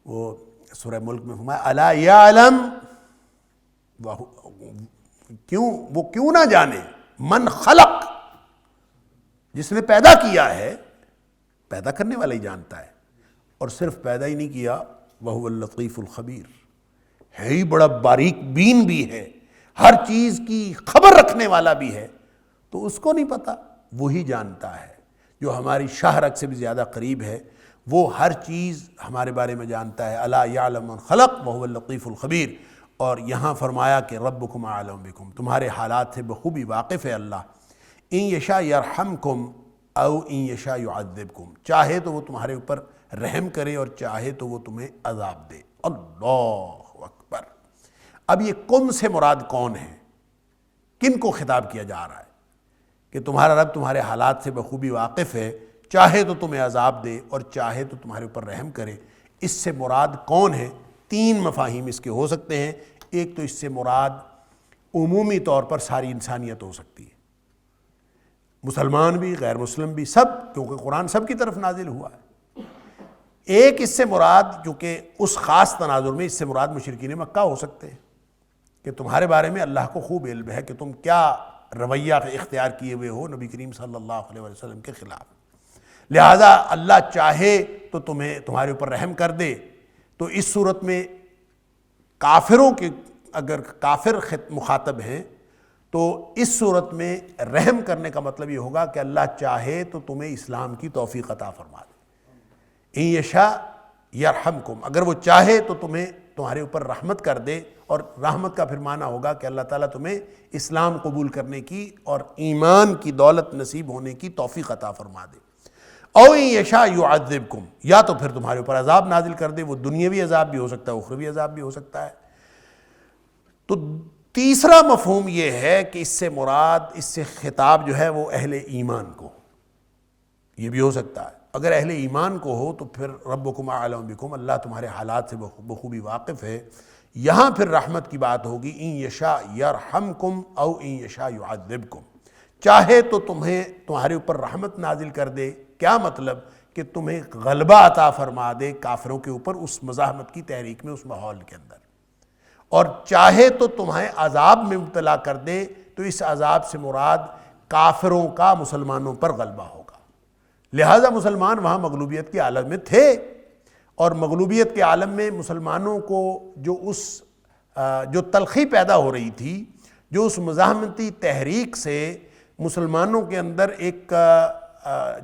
وہ سورہ ملک میں فرمایا الا یعلم، وہ کیوں نہ جانے، من خلق، جس نے پیدا کیا ہے، پیدا کرنے والا ہی جانتا ہے، اور صرف پیدا ہی نہیں کیا، وہو اللطیف الخبیر، ہے ہی بڑا باریک بین بھی ہے، ہر چیز کی خبر رکھنے والا بھی ہے، تو اس کو نہیں پتا، وہی جانتا ہے، جو ہماری شاہ رگ سے بھی زیادہ قریب ہے، وہ ہر چیز ہمارے بارے میں جانتا ہے۔ الا یعلم من خلق وہو اللطیف الخبیر، اور یہاں فرمایا کہ ربکم اعلم بکم، تمہارے حالات سے بخوبی واقف ہے اللہ۔ ان یشاء یرحمکم او ان یشاء یعذبکم، چاہے تو وہ تمہارے اوپر رحم کرے اور چاہے تو وہ تمہیں عذاب دے۔ اللہ اکبر۔ اب یہ کم سے مراد کون ہے، کن کو خطاب کیا جا رہا ہے کہ تمہارا رب تمہارے حالات سے بخوبی واقف ہے، چاہے تو تمہیں عذاب دے اور چاہے تو تمہارے اوپر رحم کرے۔ اس سے مراد کون ہے؟ تین مفاہیم اس کے ہو سکتے ہیں۔ ایک تو اس سے مراد عمومی طور پر ساری انسانیت ہو سکتی ہے، مسلمان بھی غیر مسلم بھی، سب، کیونکہ قرآن سب کی طرف نازل ہوا ہے۔ ایک اس سے مراد چونکہ اس خاص تناظر میں اس سے مراد مشرکین مکہ ہو سکتے ہیں کہ تمہارے بارے میں اللہ کو خوب علم ہے کہ تم کیا رویہ اختیار کیے ہوئے ہو نبی کریم صلی اللہ علیہ وسلم کے خلاف، لہٰذا اللہ چاہے تو تمہارے اوپر رحم کر دے۔ تو اس صورت میں کافروں کے اگر کافر مخاطب ہیں تو اس صورت میں رحم کرنے کا مطلب یہ ہوگا کہ اللہ چاہے تو تمہیں اسلام کی توفیق عطا فرما دے۔ ان یشاء یرحمکم، اگر وہ چاہے تو تمہارے اوپر رحمت کر دے، اور رحمت کا پھر معنی ہوگا کہ اللہ تعالیٰ تمہیں اسلام قبول کرنے کی اور ایمان کی دولت نصیب ہونے کی توفیق عطا فرما دے۔ او ان یشاء یعذبکم، یا تو پھر تمہارے اوپر عذاب نازل کر دے، وہ دنیاوی عذاب بھی ہو سکتا ہے، اخروی عذاب بھی ہو سکتا ہے۔ تو تیسرا مفہوم یہ ہے کہ اس سے مراد، اس سے خطاب جو ہے وہ اہل ایمان کو، یہ بھی ہو سکتا ہے۔ اگر اہل ایمان کو ہو تو پھر ربکم اعلم بکم، اللہ تمہارے حالات سے بخوبی واقف ہے۔ یہاں پھر رحمت کی بات ہوگی، ان یشاء یرحمکم او ان یشاء یعذبکم، چاہے تو تمہارے اوپر رحمت نازل کر دے۔ کیا مطلب؟ کہ تمہیں غلبہ عطا فرما دے کافروں کے اوپر اس مزاحمت کی تحریک میں، اس ماحول کے اندر، اور چاہے تو تمہیں عذاب میں مبتلا کر دے۔ تو اس عذاب سے مراد کافروں کا مسلمانوں پر غلبہ ہوگا۔ لہٰذا مسلمان وہاں مغلوبیت کے عالم میں تھے، اور مغلوبیت کے عالم میں مسلمانوں کو جو تلخی پیدا ہو رہی تھی، جو اس مزاحمتی تحریک سے مسلمانوں کے اندر ایک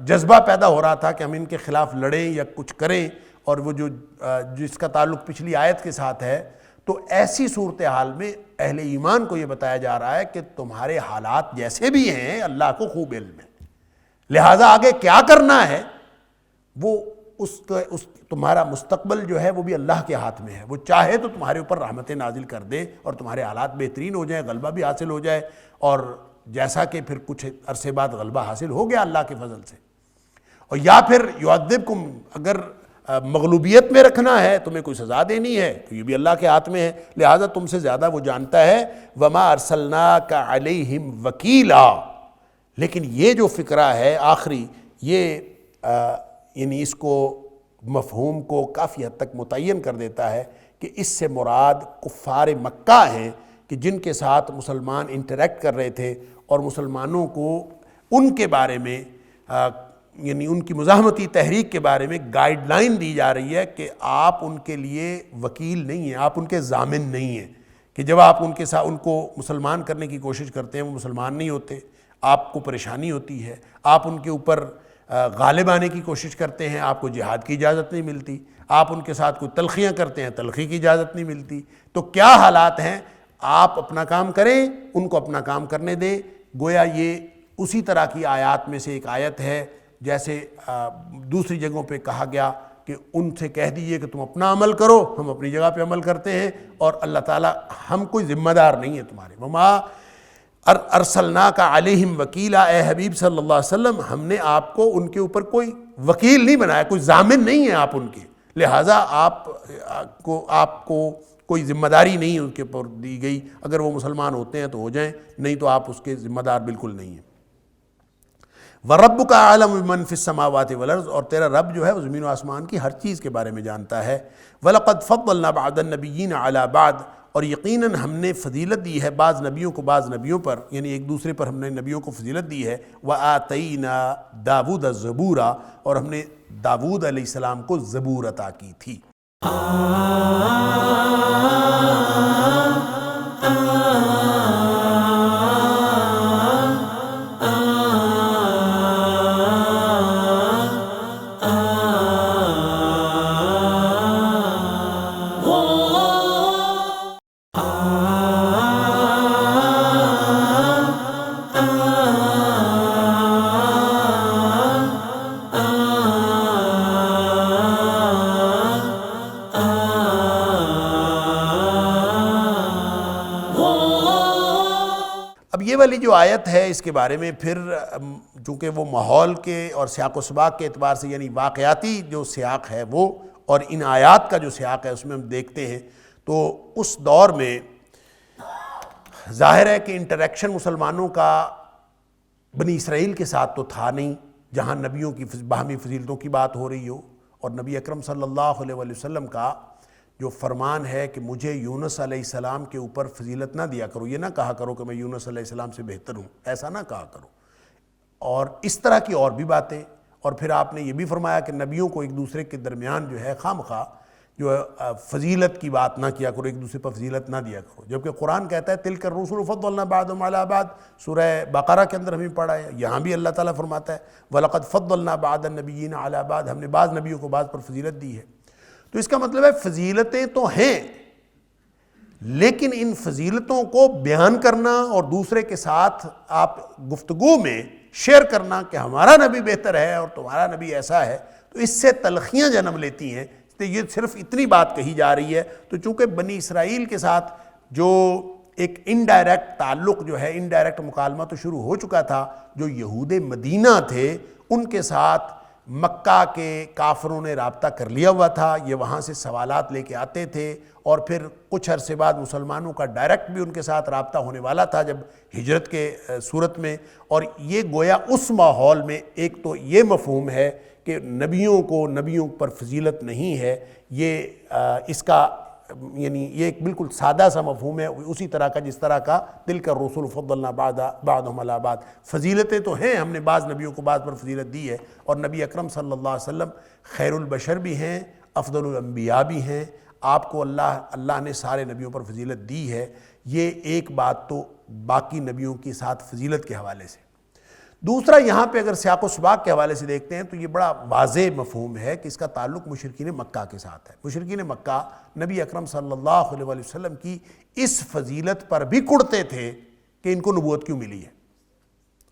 جذبہ پیدا ہو رہا تھا کہ ہم ان کے خلاف لڑیں یا کچھ کریں، اور وہ جس کا تعلق پچھلی آیت کے ساتھ ہے، تو ایسی صورتحال میں اہل ایمان کو یہ بتایا جا رہا ہے کہ تمہارے حالات جیسے بھی ہیں اللہ کو خوب علم ہے، لہٰذا آگے کیا کرنا ہے وہ تمہارا مستقبل جو ہے وہ بھی اللہ کے ہاتھ میں ہے۔ وہ چاہے تو تمہارے اوپر رحمتیں نازل کر دے اور تمہارے حالات بہترین ہو جائیں، غلبہ بھی حاصل ہو جائے، اور جیسا کہ پھر کچھ عرصے بعد غلبہ حاصل ہو گیا اللہ کے فضل سے۔ اور یا پھر یعذبکم، اگر مغلوبیت میں رکھنا ہے، تمہیں کوئی سزا دینی ہے تو یہ بھی اللہ کے ہاتھ میں ہے، لہٰذا تم سے زیادہ وہ جانتا ہے۔ وما ارسلناک علیہم وکیلا، لیکن یہ جو فقرہ ہے آخری، یہ یعنی اس کو مفہوم کو کافی حد تک متعین کر دیتا ہے کہ اس سے مراد کفار مکہ ہیں کہ جن کے ساتھ مسلمان انٹریکٹ کر رہے تھے، اور مسلمانوں کو ان کے بارے میں یعنی ان کی مزاحمتی تحریک کے بارے میں گائیڈ لائن دی جا رہی ہے کہ آپ ان کے لیے وکیل نہیں ہیں، آپ ان کے ضامن نہیں ہیں، کہ جب آپ ان کے ساتھ ان کو مسلمان کرنے کی کوشش کرتے ہیں وہ مسلمان نہیں ہوتے، آپ کو پریشانی ہوتی ہے، آپ ان کے اوپر غالب آنے کی کوشش کرتے ہیں، آپ کو جہاد کی اجازت نہیں ملتی، آپ ان کے ساتھ کوئی تلخیاں کرتے ہیں، تلخی کی اجازت نہیں ملتی۔ تو کیا حالات ہیں؟ آپ اپنا کام کریں، ان کو اپنا کام کرنے دیں۔ گویا یہ اسی طرح کی آیات میں سے ایک آیت ہے، جیسے دوسری جگہوں پہ کہا گیا کہ ان سے کہہ دیجئے کہ تم اپنا عمل کرو، ہم اپنی جگہ پہ عمل کرتے ہیں، اور اللہ تعالیٰ ہم کوئی ذمہ دار نہیں ہے تمہارے۔ وما ارسلناک علیہم وکیلا، اے حبیب صلی اللہ علیہ وسلم، ہم نے آپ کو ان کے اوپر کوئی وکیل نہیں بنایا، کوئی ضامن نہیں ہے آپ ان کے، لہٰذا آپ کو کوئی ذمہ داری نہیں ان کے اوپر دی گئی۔ اگر وہ مسلمان ہوتے ہیں تو ہو جائیں، نہیں تو آپ اس کے ذمہ دار بالکل نہیں ہیں۔ وَرَبُّكَ أَعْلَمُ بِمَنْ فِي السَّمَاوَاتِ وَالْأَرْضِ، اور تیرا رب جو ہے وہ زمین و آسمان کی ہر چیز کے بارے میں جانتا ہے۔ وَلَقَدْ فَضَّلْنَا بَعْضَ النَّبِيِّينَ عَلَى بَعْضٍ، اور یقیناً ہم نے فضیلت دی ہے بعض نبیوں کو بعض نبیوں پر، یعنی ایک دوسرے پر ہم نے نبیوں کو فضیلت دی ہے۔ وَآتَيْنَا دَاوُودَ الزَّبُورَ، اور ہم نے داود علیہ السلام کو زبور عطا کی تھی۔ یہ والی جو آیت ہے اس کے بارے میں پھر چونکہ وہ ماحول کے اور سیاق و سباق کے اعتبار سے، یعنی واقعاتی جو سیاق ہے وہ، اور ان آیات کا جو سیاق ہے اس میں ہم دیکھتے ہیں، تو اس دور میں ظاہر ہے کہ انٹریکشن مسلمانوں کا بنی اسرائیل کے ساتھ تو تھا نہیں، جہاں نبیوں کی باہمی فضیلتوں کی بات ہو رہی ہو، اور نبی اکرم صلی اللہ علیہ وسلم کا جو فرمان ہے کہ مجھے یونس علیہ السلام کے اوپر فضیلت نہ دیا کرو، یہ نہ کہا کرو کہ میں یونس علیہ السلام سے بہتر ہوں، ایسا نہ کہا کرو، اور اس طرح کی اور بھی باتیں. اور پھر آپ نے یہ بھی فرمایا کہ نبیوں کو ایک دوسرے کے درمیان جو ہے خواہ جو فضیلت کی بات نہ کیا کرو، ایک دوسرے پر فضیلت نہ دیا کرو، جبکہ قرآن کہتا ہے تلک الرسل فضلنا بعضهم علی بعض. سورہ بقرہ کے اندر ہمیں پڑھا ہے، یہاں بھی اللہ تعالیٰ فرماتا ہے وَلَقَدْ فَضَّلْنَا بَعْضَ النَّبِيِّينَ عَلَى بَعْضٍ، ہم نے بعض نبیوں کو بعض پر فضیلت دی ہے. تو اس کا مطلب ہے فضیلتیں تو ہیں، لیکن ان فضیلتوں کو بیان کرنا اور دوسرے کے ساتھ آپ گفتگو میں شیئر کرنا کہ ہمارا نبی بہتر ہے اور تمہارا نبی ایسا ہے، تو اس سے تلخیاں جنم لیتی ہیں. تو یہ صرف اتنی بات کہی جا رہی ہے. تو چونکہ بنی اسرائیل کے ساتھ جو ایک انڈائریکٹ تعلق جو ہے، انڈائریکٹ مکالمہ تو شروع ہو چکا تھا، جو یہود مدینہ تھے ان کے ساتھ مکہ کے کافروں نے رابطہ کر لیا ہوا تھا. یہ وہاں سے سوالات لے کے آتے تھے، اور پھر کچھ عرصے بعد مسلمانوں کا ڈائریکٹ بھی ان کے ساتھ رابطہ ہونے والا تھا جب ہجرت کے صورت میں. اور یہ گویا اس ماحول میں ایک تو یہ مفہوم ہے کہ نبیوں پر فضیلت نہیں ہے، یہ اس کا یعنی یہ ایک بالکل سادہ سا مفہوم ہے، اسی طرح کا جس طرح کا تلک الرسل فضلنا بعضهم علی بعض. فضیلتیں تو ہیں، ہم نے بعض نبیوں کو بعض پر فضیلت دی ہے، اور نبی اکرم صلی اللہ علیہ وسلم خیر البشر بھی ہیں، افضل الانبیاء بھی ہیں. آپ کو اللہ نے سارے نبیوں پر فضیلت دی ہے. یہ ایک بات تو باقی نبیوں کے ساتھ فضیلت کے حوالے سے. دوسرا، یہاں پہ اگر سیاق و سباق کے حوالے سے دیکھتے ہیں تو یہ بڑا واضح مفہوم ہے کہ اس کا تعلق مشرکین مکہ کے ساتھ ہے. مشرکین مکہ نبی اکرم صلی اللہ علیہ وسلم کی اس فضیلت پر بھی کڑتے تھے کہ ان کو نبوت کیوں ملی ہے.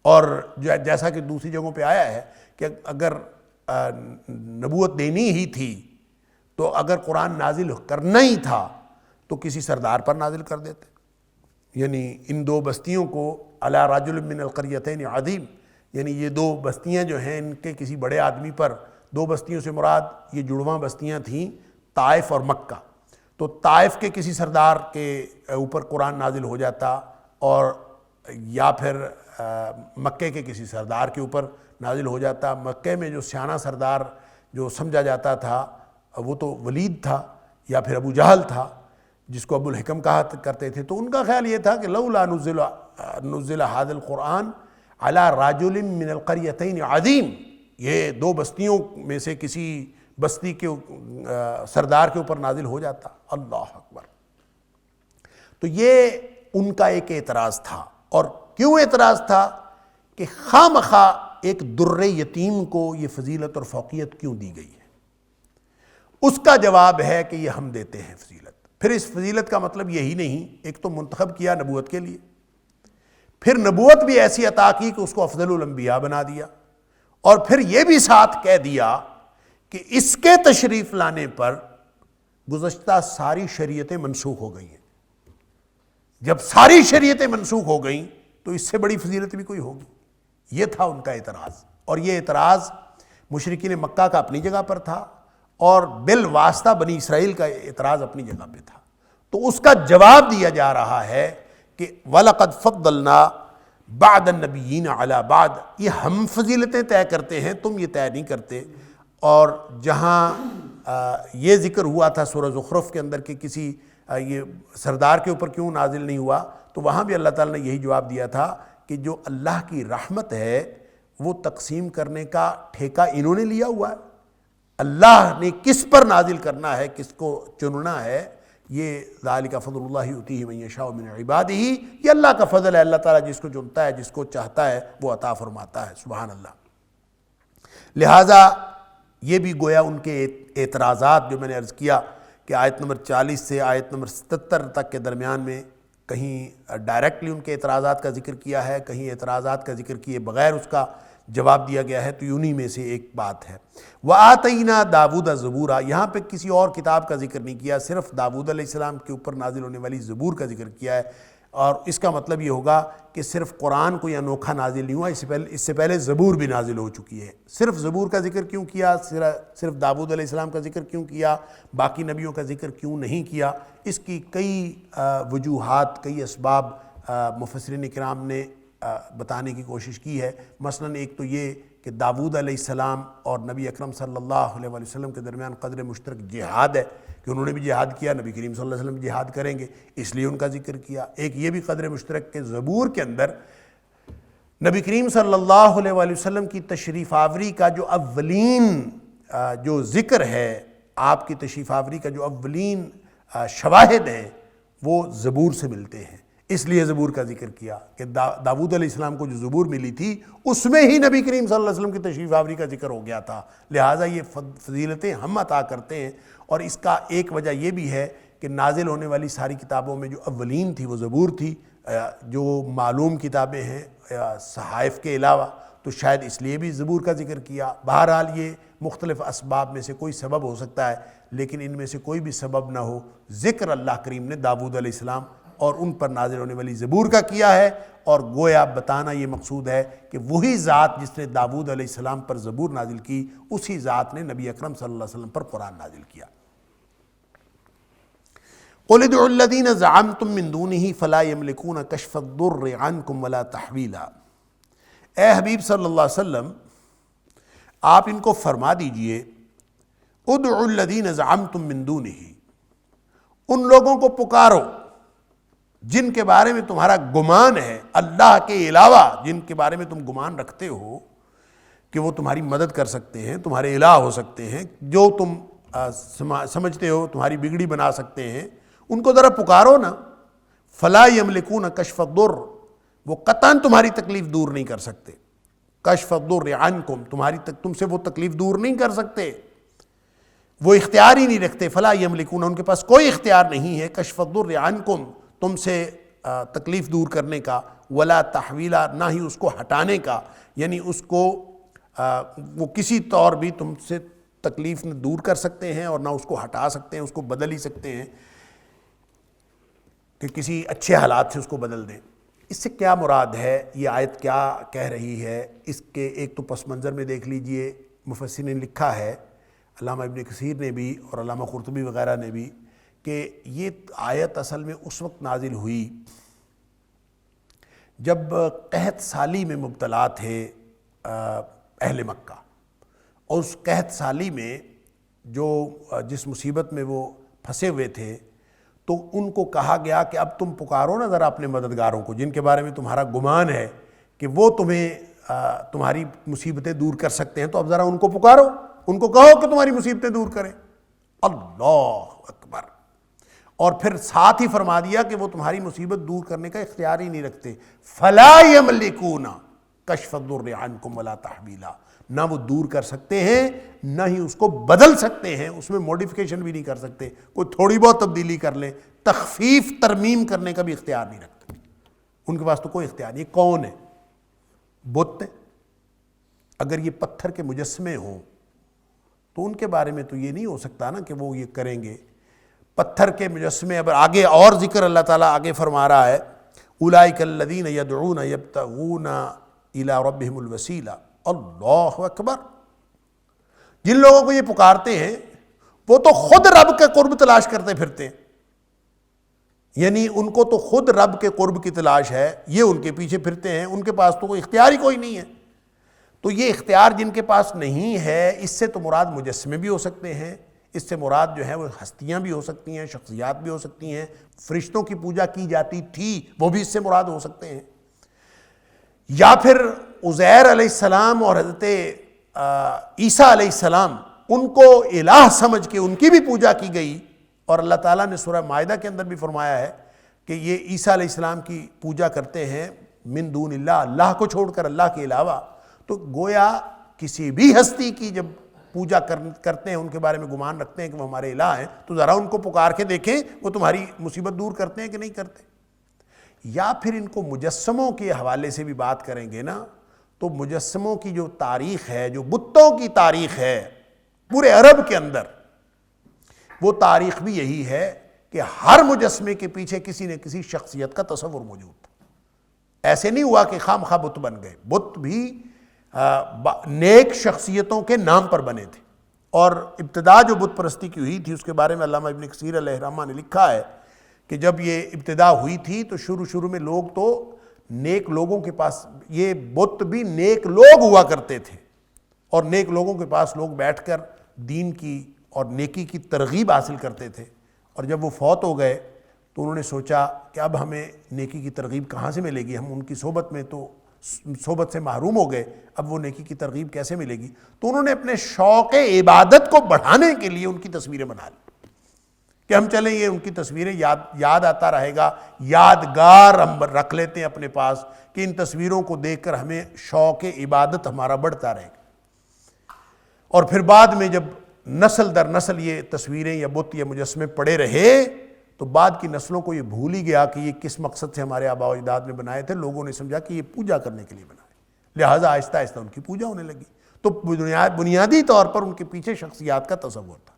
اور جیسا کہ دوسری جگہوں پہ آیا ہے کہ اگر نبوت دینی ہی تھی تو اگر قرآن نازل کرنا ہی تھا تو کسی سردار پر نازل کر دیتے. یعنی ان دو بستیوں کو علی رجل من القریتین عظیم، یعنی یہ دو بستیاں جو ہیں ان کے کسی بڑے آدمی پر، دو بستیوں سے مراد یہ جڑواں بستیاں تھیں طائف اور مکہ. تو طائف کے کسی سردار کے اوپر قرآن نازل ہو جاتا، اور یا پھر مکے کے کسی سردار کے اوپر نازل ہو جاتا. مکے میں جو سیانہ سردار جو سمجھا جاتا تھا وہ تو ولید تھا یا پھر ابو جہل تھا، جس کو ابو الحکم کہا کرتے تھے. تو ان کا خیال یہ تھا کہ لولا نزل هذا القرآن على رجل من القریتین عظیم، یہ دو بستیوں میں سے کسی بستی کے سردار کے اوپر نازل ہو جاتا. اللہ اکبر. تو یہ ان کا ایک اعتراض تھا. اور کیوں اعتراض تھا کہ خواہ مخواہ ایک در یتیم کو یہ فضیلت اور فوقیت کیوں دی گئی ہے؟ اس کا جواب ہے کہ یہ ہم دیتے ہیں فضیلت. پھر اس فضیلت کا مطلب یہی نہیں، ایک تو منتخب کیا نبوت کے لیے، پھر نبوت بھی ایسی عطا کی کہ اس کو افضل الانبیاء بنا دیا، اور پھر یہ بھی ساتھ کہہ دیا کہ اس کے تشریف لانے پر گزشتہ ساری شریعتیں منسوخ ہو گئی ہیں. جب ساری شریعتیں منسوخ ہو گئیں تو اس سے بڑی فضیلت بھی کوئی ہوگی. یہ تھا ان کا اعتراض. اور یہ اعتراض مشرکین مکہ کا اپنی جگہ پر تھا، اور بالواسطہ بنی اسرائیل کا اعتراض اپنی جگہ پہ تھا. تو اس کا جواب دیا جا رہا ہے کہ وَلَقَدْ فَضَّلْنَا بَعْضَ النَّبِيِّينَ عَلَى بَعْضٍ، یہ ہم فضیلتیں طے کرتے ہیں، تم یہ طے نہیں کرتے. اور جہاں یہ ذکر ہوا تھا سورہ زخرف کے اندر کہ کسی یہ سردار کے اوپر کیوں نازل نہیں ہوا، تو وہاں بھی اللہ تعالیٰ نے یہی جواب دیا تھا کہ جو اللہ کی رحمت ہے وہ تقسیم کرنے کا ٹھیکہ انہوں نے لیا ہوا ہے. اللہ نے کس پر نازل کرنا ہے، کس کو چننا ہے، یہ ذالک فضل اللہ یؤتیہ من یشاء من عبادہ، یہ اللہ کا فضل ہے. اللہ تعالیٰ جس کو چنتا ہے، جس کو چاہتا ہے وہ عطا فرماتا ہے. سبحان اللہ. لہٰذا یہ بھی گویا ان کے اعتراضات جو میں نے عرض کیا کہ آیت نمبر 40 سے آیت نمبر 77 تک کے درمیان میں کہیں ڈائریکٹلی ان کے اعتراضات کا ذکر کیا ہے، کہیں اعتراضات کا ذکر کیے بغیر اس کا جواب دیا گیا ہے. تو انہی میں سے ایک بات ہے وَآتَيْنَا دَاوُودَ زَبُورًا. یہاں پہ کسی اور کتاب کا ذکر نہیں کیا، صرف داود علیہ السلام کے اوپر نازل ہونے والی زبور کا ذکر کیا ہے. اور اس کا مطلب یہ ہوگا کہ صرف قرآن کوئی انوکھا نازل نہیں ہوا، اس سے پہلے زبور بھی نازل ہو چکی ہے. صرف زبور کا ذکر کیوں کیا، صرف داود علیہ السلام کا ذکر کیوں کیا، باقی نبیوں کا ذکر کیوں نہیں کیا؟ اس کی کئی وجوہات، کئی اسباب مفسرین کرام نے بتانے کی کوشش کی ہے۔ مثلاً ایک تو یہ کہ داؤد علیہ السلام اور نبی اکرم صلی اللہ علیہ وسلم کے درمیان قدر مشترک جہاد ہے کہ انہوں نے بھی جہاد کیا، نبی کریم صلی اللہ علیہ وسلم جہاد کریں گے، اس لیے ان کا ذکر کیا۔ ایک یہ بھی قدر مشترک کہ زبور کے اندر نبی کریم صلی اللہ علیہ وسلم کی تشریف آوری کا جو اولین جو ذکر ہے، آپ کی تشریف آوری کا جو اولین شواہد ہیں وہ زبور سے ملتے ہیں، اس لیے زبور کا ذکر کیا کہ داؤد علیہ السلام کو جو زبور ملی تھی اس میں ہی نبی کریم صلی اللہ علیہ وسلم کی تشریف آوری کا ذکر ہو گیا تھا، لہٰذا یہ فضیلتیں ہم عطا کرتے ہیں۔ اور اس کا ایک وجہ یہ بھی ہے کہ نازل ہونے والی ساری کتابوں میں جو اولین تھی وہ زبور تھی، جو معلوم کتابیں ہیں صحائف کے علاوہ، تو شاید اس لیے بھی زبور کا ذکر کیا۔ بہرحال یہ مختلف اسباب میں سے کوئی سبب ہو سکتا ہے، لیکن ان میں سے کوئی بھی سبب نہ ہو، ذکر اللہ کریم نے داؤد علیہ السلام اور ان پر نازل ہونے والی زبور کا کیا ہے، اور گویا بتانا یہ مقصود ہے کہ وہی ذات جس نے داؤد علیہ السلام پر زبور نازل کی، اسی ذات نے نبی اکرم صلی اللہ علیہ وسلم پر قرآن نازل کیا۔ قُلِ ادْعُوا الَّذِينَ زَعَمْتُم مِّن دُونِهِ فَلَا يَمْلِكُونَ كَشْفَ الضُّرِّ عَنكُمْ وَلَا تَحْوِيلًا۔ اے حبیب صلی اللہ علیہ وسلم، آپ ان کو فرما دیجئے، ادعوا الذین زعمتم من دونہ، ان لوگوں کو پکارو جن کے بارے میں تمہارا گمان ہے، اللہ کے علاوہ جن کے بارے میں تم گمان رکھتے ہو کہ وہ تمہاری مدد کر سکتے ہیں، تمہارے الہ ہو سکتے ہیں، جو تم سمجھتے ہو تمہاری بگڑی بنا سکتے ہیں، ان کو ذرا پکارو نا۔ فلا یملکون کشف الضر، وہ قطعاً تمہاری تکلیف دور نہیں کر سکتے۔ کشف الضر عنکم، تم سے وہ تکلیف دور نہیں کر سکتے، وہ اختیار ہی نہیں رکھتے۔ فلا یملکون، ان کے پاس کوئی اختیار نہیں ہے کشف الضر عنکم، تم سے تکلیف دور کرنے کا، ولا تحویلا، نہ ہی اس کو ہٹانے کا، یعنی اس کو وہ کسی طور بھی تم سے تکلیف نہ دور کر سکتے ہیں اور نہ اس کو ہٹا سکتے ہیں، اس کو بدل ہی سکتے ہیں کہ کسی اچھے حالات سے اس کو بدل دیں۔ اس سے کیا مراد ہے؟ یہ آیت کیا کہہ رہی ہے؟ اس کے ایک تو پس منظر میں دیکھ لیجئے، مفسرین نے لکھا ہے، علامہ ابن کثیر نے بھی اور علامہ قرطبی وغیرہ نے بھی، کہ یہ آیت اصل میں اس وقت نازل ہوئی جب قحط سالی میں مبتلا تھے اہل مکہ، اور اس قحط سالی میں جس مصیبت میں وہ پھنسے ہوئے تھے، تو ان کو کہا گیا کہ اب تم پکارو نا ذرا اپنے مددگاروں کو جن کے بارے میں تمہارا گمان ہے کہ وہ تمہیں تمہاری مصیبتیں دور کر سکتے ہیں، تو اب ذرا ان کو پکارو، ان کو کہو کہ تمہاری مصیبتیں دور کریں۔ اللہ اکبر! اور پھر ساتھ ہی فرما دیا کہ وہ تمہاری مصیبت دور کرنے کا اختیار ہی نہیں رکھتے۔ فلا یملکون کشف الضر عنکم ولا تحویلا، نہ وہ دور کر سکتے ہیں نہ ہی اس کو بدل سکتے ہیں، اس میں موڈیفیکیشن بھی نہیں کر سکتے، کوئی تھوڑی بہت تبدیلی کر لیں، تخفیف ترمیم کرنے کا بھی اختیار نہیں رکھتے، ان کے پاس تو کوئی اختیار نہیں۔ یہ کون ہے؟ بت ہے۔ اگر یہ پتھر کے مجسمے ہوں تو ان کے بارے میں تو یہ نہیں ہو سکتا نا کہ وہ یہ کریں گے۔ پتھر کے مجسمے، اب آگے اور ذکر اللہ تعالیٰ آگے فرما رہا ہے، اولئک الذین یدعون یبتغون الی ربہم الوسیلہ۔ اللہ اکبر! جن لوگوں کو یہ پکارتے ہیں وہ تو خود رب کے قرب تلاش کرتے پھرتے ہیں، یعنی ان کو تو خود رب کے قرب کی تلاش ہے، یہ ان کے پیچھے پھرتے ہیں، ان کے پاس تو کوئی اختیار ہی کوئی نہیں ہے۔ تو یہ اختیار جن کے پاس نہیں ہے، اس سے تو مراد مجسمے بھی ہو سکتے ہیں، اس سے مراد جو ہے وہ ہستیاں بھی ہو سکتی ہیں، شخصیات بھی ہو سکتی ہیں، فرشتوں کی پوجا کی جاتی تھی وہ بھی اس سے مراد ہو سکتے ہیں، یا پھر عزیر علیہ السلام اور حضرت عیسیٰ علیہ السلام ان کو الہ سمجھ کے ان کی بھی پوجا کی گئی، اور اللہ تعالیٰ نے سورہ مائدہ کے اندر بھی فرمایا ہے کہ یہ عیسیٰ علیہ السلام کی پوجا کرتے ہیں من دون اللہ، اللہ کو چھوڑ کر، اللہ کے علاوہ۔ تو گویا کسی بھی ہستی کی جب پوجا کرتے ہیں، ان کے بارے میں گمان رکھتے ہیں کہ وہ ہمارے الہ ہیں، تو ذرا ان کو پکار کے دیکھیں وہ تمہاری مصیبت دور کرتے ہیں کہ نہیں کرتے۔ یا پھر ان کو مجسموں کے حوالے سے بھی بات کریں گے نا، تو مجسموں کی جو تاریخ ہے، جو بتوں کی تاریخ ہے پورے عرب کے اندر، وہ تاریخ بھی یہی ہے کہ ہر مجسمے کے پیچھے کسی نہ کسی شخصیت کا تصور موجود تھا۔ ایسے نہیں ہوا کہ خام خواہ بت بن گئے، بت بھی نیک شخصیتوں کے نام پر بنے تھے۔ اور ابتدا جو بت پرستی کی ہوئی تھی اس کے بارے میں علامہ ابن کثیر علیہ رحمہ نے لکھا ہے کہ جب یہ ابتدا ہوئی تھی تو شروع میں لوگ تو نیک لوگوں کے پاس یہ بت بھی نیک لوگ ہوا کرتے تھے، اور نیک لوگوں کے پاس لوگ بیٹھ کر دین کی اور نیکی کی ترغیب حاصل کرتے تھے، اور جب وہ فوت ہو گئے تو انہوں نے سوچا کہ اب ہمیں نیکی کی ترغیب کہاں سے ملے گی، ہم ان کی صحبت میں تو صحبت سے محروم ہو گئے، اب وہ نیکی کی ترغیب کیسے ملے گی؟ تو انہوں نے اپنے شوق عبادت کو بڑھانے کے لیے ان کی تصویریں بنا لی کہ ہم چلیں یہ ان کی تصویریں یاد آتا رہے گا، یادگار ہم رکھ لیتے ہیں اپنے پاس کہ ان تصویروں کو دیکھ کر ہمیں شوق عبادت ہمارا بڑھتا رہے گا۔ اور پھر بعد میں جب نسل در نسل یہ تصویریں یا بت یا مجسمے پڑے رہے تو بعد کی نسلوں کو یہ بھول ہی گیا کہ یہ کس مقصد سے ہمارے آباء و اجداد نے بنائے تھے۔ لوگوں نے سمجھا کہ یہ پوجا کرنے کے لیے بنائے، لہٰذا آہستہ آہستہ ان کی پوجا ہونے لگی۔ تو بنیادی طور پر ان کے پیچھے شخصیات کا تصور تھا۔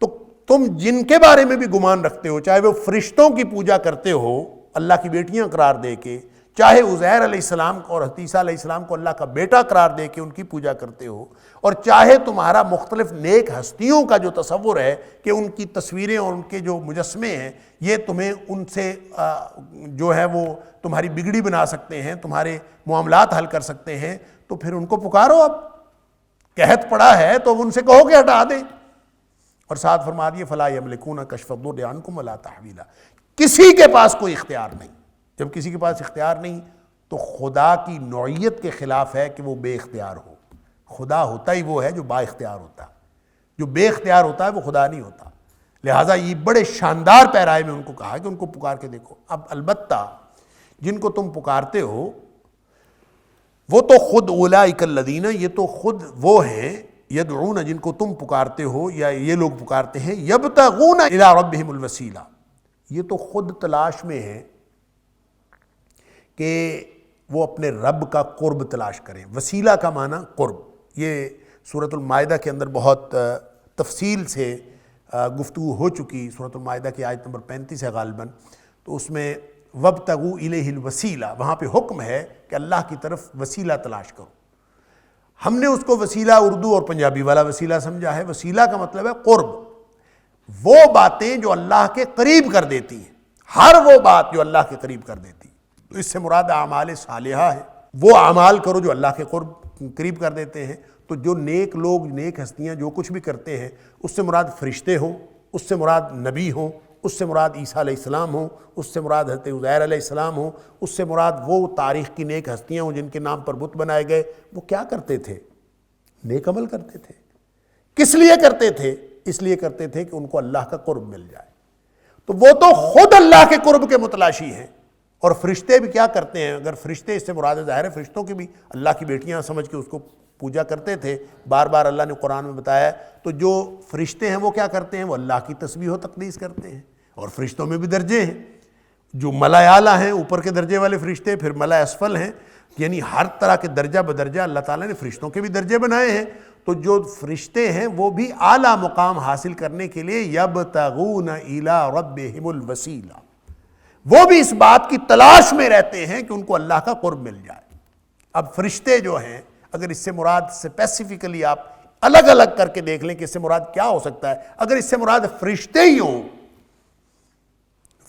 تو تم جن کے بارے میں بھی گمان رکھتے ہو، چاہے وہ فرشتوں کی پوجا کرتے ہو اللہ کی بیٹیاں قرار دے کے، چاہے عزیر علیہ السلام اور عیسیٰ علیہ السلام کو اللہ کا بیٹا قرار دے کے ان کی پوجا کرتے ہو، اور چاہے تمہارا مختلف نیک ہستیوں کا جو تصور ہے کہ ان کی تصویریں اور ان کے جو مجسمے ہیں یہ تمہیں ان سے جو ہے وہ تمہاری بگڑی بنا سکتے ہیں، تمہارے معاملات حل کر سکتے ہیں، تو پھر ان کو پکارو، اب قحط پڑا ہے تو ان سے کہو کہ ہٹا دیں۔ اور ساتھ فرما دیے فلا یملکون کشف الضر عنکم ولا تحویلا، کسی کے پاس کوئی اختیار نہیں۔ جب کسی کے پاس اختیار نہیں تو خدا کی نوعیت کے خلاف ہے کہ وہ بے اختیار ہو۔ خدا ہوتا ہی وہ ہے جو با اختیار ہوتا ہے، جو بے اختیار ہوتا ہے وہ خدا نہیں ہوتا۔ لہٰذا یہ بڑے شاندار پیرائے میں ان کو کہا کہ ان کو پکار کے دیکھو۔ اب البتہ جن کو تم پکارتے ہو وہ تو خود اولئک الذین، یہ تو خود وہ ہیں، یدعون جن کو تم پکارتے ہو یا یہ لوگ پکارتے ہیں، یبتغون الی ربہم الوسیلہ، یہ تو خود تلاش میں ہیں کہ وہ اپنے رب کا قرب تلاش کریں۔ وسیلہ کا معنی قرب، یہ سورۃ المائدہ کے اندر بہت تفصیل سے گفتگو ہو چکی، سورۃ المائدہ کی آیت نمبر 35 ہے غالباً، تو اس میں وابتغوا الیہ الوسیلہ، وہاں پہ حکم ہے کہ اللہ کی طرف وسیلہ تلاش کرو۔ ہم نے اس کو وسیلہ اردو اور پنجابی والا وسیلہ سمجھا ہے۔ وسیلہ کا مطلب ہے قرب، وہ باتیں جو اللہ کے قریب کر دیتی ہیں، ہر وہ بات جو اللہ کے قریب کر دیتی ہے۔ تو اس سے مراد اعمال صالحہ ہے، وہ اعمال کرو جو اللہ کے قریب کر دیتے ہیں۔ تو جو نیک لوگ، نیک ہستیاں جو کچھ بھی کرتے ہیں، اس سے مراد فرشتے ہوں، اس سے مراد نبی ہوں، اس سے مراد عیسیٰ علیہ السلام ہوں، اس سے مراد حضرت عزیر علیہ السلام ہوں، اس سے مراد وہ تاریخ کی نیک ہستیاں ہوں جن کے نام پر بت بنائے گئے۔ وہ کیا کرتے تھے؟ نیک عمل کرتے تھے۔ کس لیے کرتے تھے؟ اس لیے کرتے تھے کہ ان کو اللہ کا قرب مل جائے۔ تو وہ تو خود اللہ کے قرب کے متلاشی ہیں۔ اور فرشتے بھی کیا کرتے ہیں؟ اگر فرشتے، اس سے مراد ظاہر ہے فرشتوں کی بھی اللہ کی بیٹیاں سمجھ کے اس کو پوجا کرتے تھے، بار بار اللہ نے قرآن میں بتایا۔ تو جو فرشتے ہیں وہ کیا کرتے ہیں؟ وہ اللہ کی تسبیح و تقدیس کرتے ہیں۔ اور فرشتوں میں بھی درجے ہیں، جو ملائے اعلیٰ ہیں، اوپر کے درجے والے فرشتے، پھر ملائے اسفل ہیں، یعنی ہر طرح کے درجہ بدرجہ اللہ تعالیٰ نے فرشتوں کے بھی درجے بنائے ہیں۔ تو جو فرشتے ہیں وہ بھی اعلیٰ مقام حاصل کرنے کے لیے یبتغون الی ربہم الوسیلہ، وہ بھی اس بات کی تلاش میں رہتے ہیں کہ ان کو اللہ کا قرب مل جائے۔ اب فرشتے جو ہیں، اگر اس سے مراد اسپیسیفکلی آپ الگ الگ کر کے دیکھ لیں کہ اس سے مراد کیا ہو سکتا ہے، اگر اس سے مراد فرشتے ہی ہوں،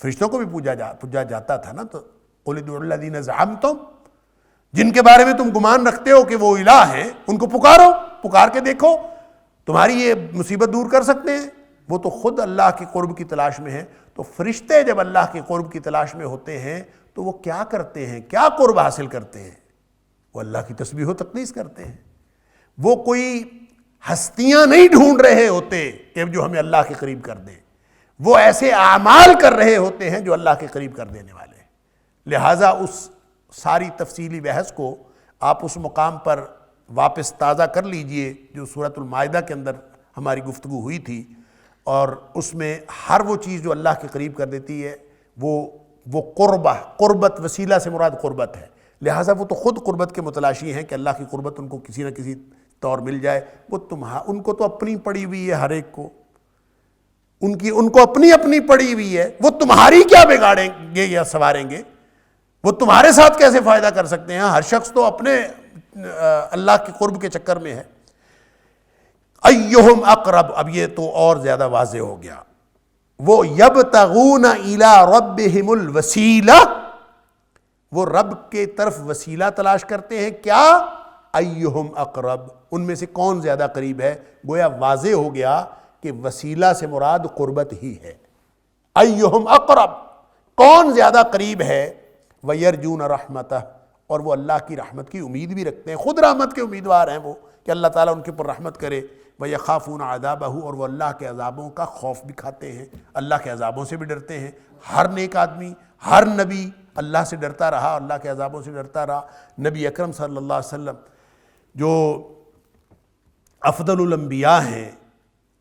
فرشتوں کو بھی پوجا جاتا تھا نا، تو قل ادعوا الذین زعمتم، جن کے بارے میں تم گمان رکھتے ہو کہ وہ الہ ہیں، ان کو پکارو، پکار کے دیکھو، تمہاری یہ مصیبت دور کر سکتے ہیں۔ وہ تو خود اللہ کے قرب کی تلاش میں ہیں۔ تو فرشتے جب اللہ کے قرب کی تلاش میں ہوتے ہیں تو وہ کیا کرتے ہیں؟ کیا قرب حاصل کرتے ہیں؟ وہ اللہ کی تسبیح و تقدیس کرتے ہیں۔ وہ کوئی ہستیاں نہیں ڈھونڈ رہے ہوتے کہ جو ہمیں اللہ کے قریب کر دیں، وہ ایسے اعمال کر رہے ہوتے ہیں جو اللہ کے قریب کر دینے والے ہیں۔ لہٰذا اس ساری تفصیلی بحث کو آپ اس مقام پر واپس تازہ کر لیجئے جو سورۃ المائدہ کے اندر ہماری گفتگو ہوئی تھی، اور اس میں ہر وہ چیز جو اللہ کے قریب کر دیتی ہے وہ قربت، وسیلہ سے مراد قربت ہے۔ لہٰذا وہ تو خود قربت کے متلاشی ہیں کہ اللہ کی قربت ان کو کسی نہ کسی طور مل جائے۔ وہ ان کو تو اپنی پڑی ہوئی ہے، ہر ایک کو ان کو اپنی اپنی پڑی ہوئی ہے۔ وہ تمہاری کیا بگاڑیں گے یا سنواریں گے؟ وہ تمہارے ساتھ کیسے فائدہ کر سکتے ہیں؟ ہر شخص تو اپنے اللہ کے قرب کے چکر میں ہے۔ ایہم اقرب، اب یہ تو اور زیادہ واضح ہو گیا۔ وہ یبتغون الی ربہم الوسیلہ، وہ رب کے طرف وسیلہ تلاش کرتے ہیں، کیا؟ ایہم اقرب، ان میں سے کون زیادہ قریب ہے۔ گویا واضح ہو گیا کہ وسیلہ سے مراد قربت ہی ہے۔ ایہم اقرب، کون زیادہ قریب ہے۔ وَيَرْجُونَ رَحْمَتَهُ، اور وہ اللہ کی رحمت کی امید بھی رکھتے ہیں، خود رحمت کے امیدوار ہیں وہ کہ اللہ تعالیٰ ان کے اوپر رحمت کرے۔ وَيَخَافُونَ عَذَابَهُ، اور وہ اللہ کے عذابوں کا خوف بھی کھاتے ہیں، اللہ کے عذابوں سے بھی ڈرتے ہیں۔ ہر نیک آدمی، ہر نبی اللہ سے ڈرتا رہا، اللہ کے عذابوں سے ڈرتا رہا۔ نبی اکرم صلی اللہ علیہ وسلم جو افضل الانبیاء ہیں،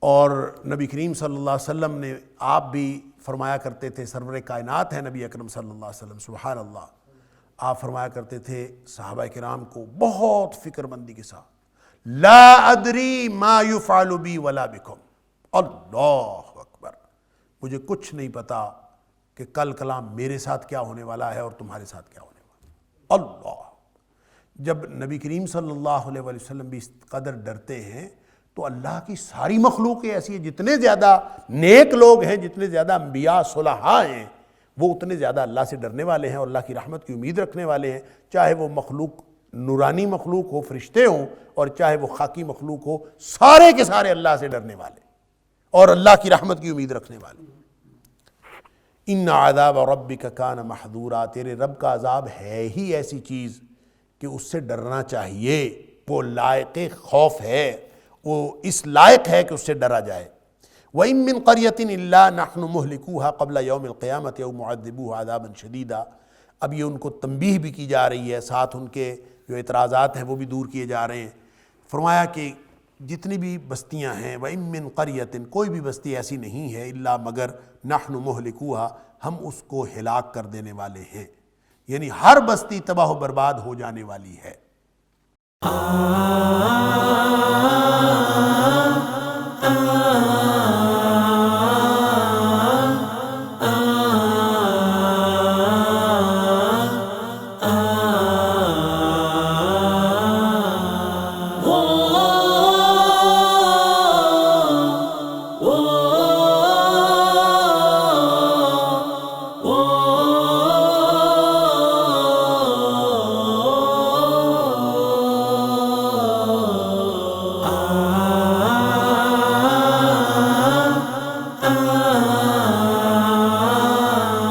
اور نبی کریم صلی اللہ علیہ وسلم نے آپ بھی فرمایا کرتے تھے، سرور کائنات ہیں نبی اکرم صلی اللہ علیہ وسلم، سبحان اللہ، آپ فرمایا کرتے تھے صحابہ کرام کو بہت فکر مندی کے ساتھ، لا ادری ما یفعل بی ولا بکم، اللہ اکبر، مجھے کچھ نہیں پتا کہ کل کلام میرے ساتھ کیا ہونے والا ہے اور تمہارے ساتھ کیا ہونے والا ہے۔ اللہ، جب نبی کریم صلی اللہ علیہ وسلم بھی اس قدر ڈرتے ہیں تو اللہ کی ساری مخلوق ایسی ہے، جتنے زیادہ نیک لوگ ہیں، جتنے زیادہ انبیاء صلحاء ہیں، وہ اتنے زیادہ اللہ سے ڈرنے والے ہیں اور اللہ کی رحمت کی امید رکھنے والے ہیں، چاہے وہ مخلوق نورانی مخلوق ہو، فرشتے ہوں، اور چاہے وہ خاکی مخلوق ہو، سارے کے سارے اللہ سے ڈرنے والے اور اللہ کی رحمت کی امید رکھنے والے۔ ان عذاب ربک کان محذورا، تیرے رب کا عذاب ہے ہی ایسی چیز کہ اس سے ڈرنا چاہیے، وہ لائق خوف ہے، وہ اس لائق ہے کہ اس سے ڈرا جائے۔ وَإِن مِّن قَرْيَةٍ إِلَّا نَحْنُ مُهْلِكُوهَا قَبْلَ يَوْمِ الْقِيَامَةِ أَوْ مُعَذِّبُوهَا عَذَابًا شَدِيدًا۔ اب یہ ان کو تنبیہ بھی کی جا رہی ہے، ساتھ ان کے جو اعتراضات ہیں وہ بھی دور کیے جا رہے ہیں۔ فرمایا کہ جتنی بھی بستیاں ہیں، وَإِن مِّن قَرْيَةٍ، کوئی بھی بستی ایسی نہیں ہے، إِلَّا مگر نَحْنُ مُهْلِكُوهَا، ہم اس کو ہلاک کر دینے والے ہیں، یعنی ہر بستی تباہ و برباد ہو جانے والی ہے۔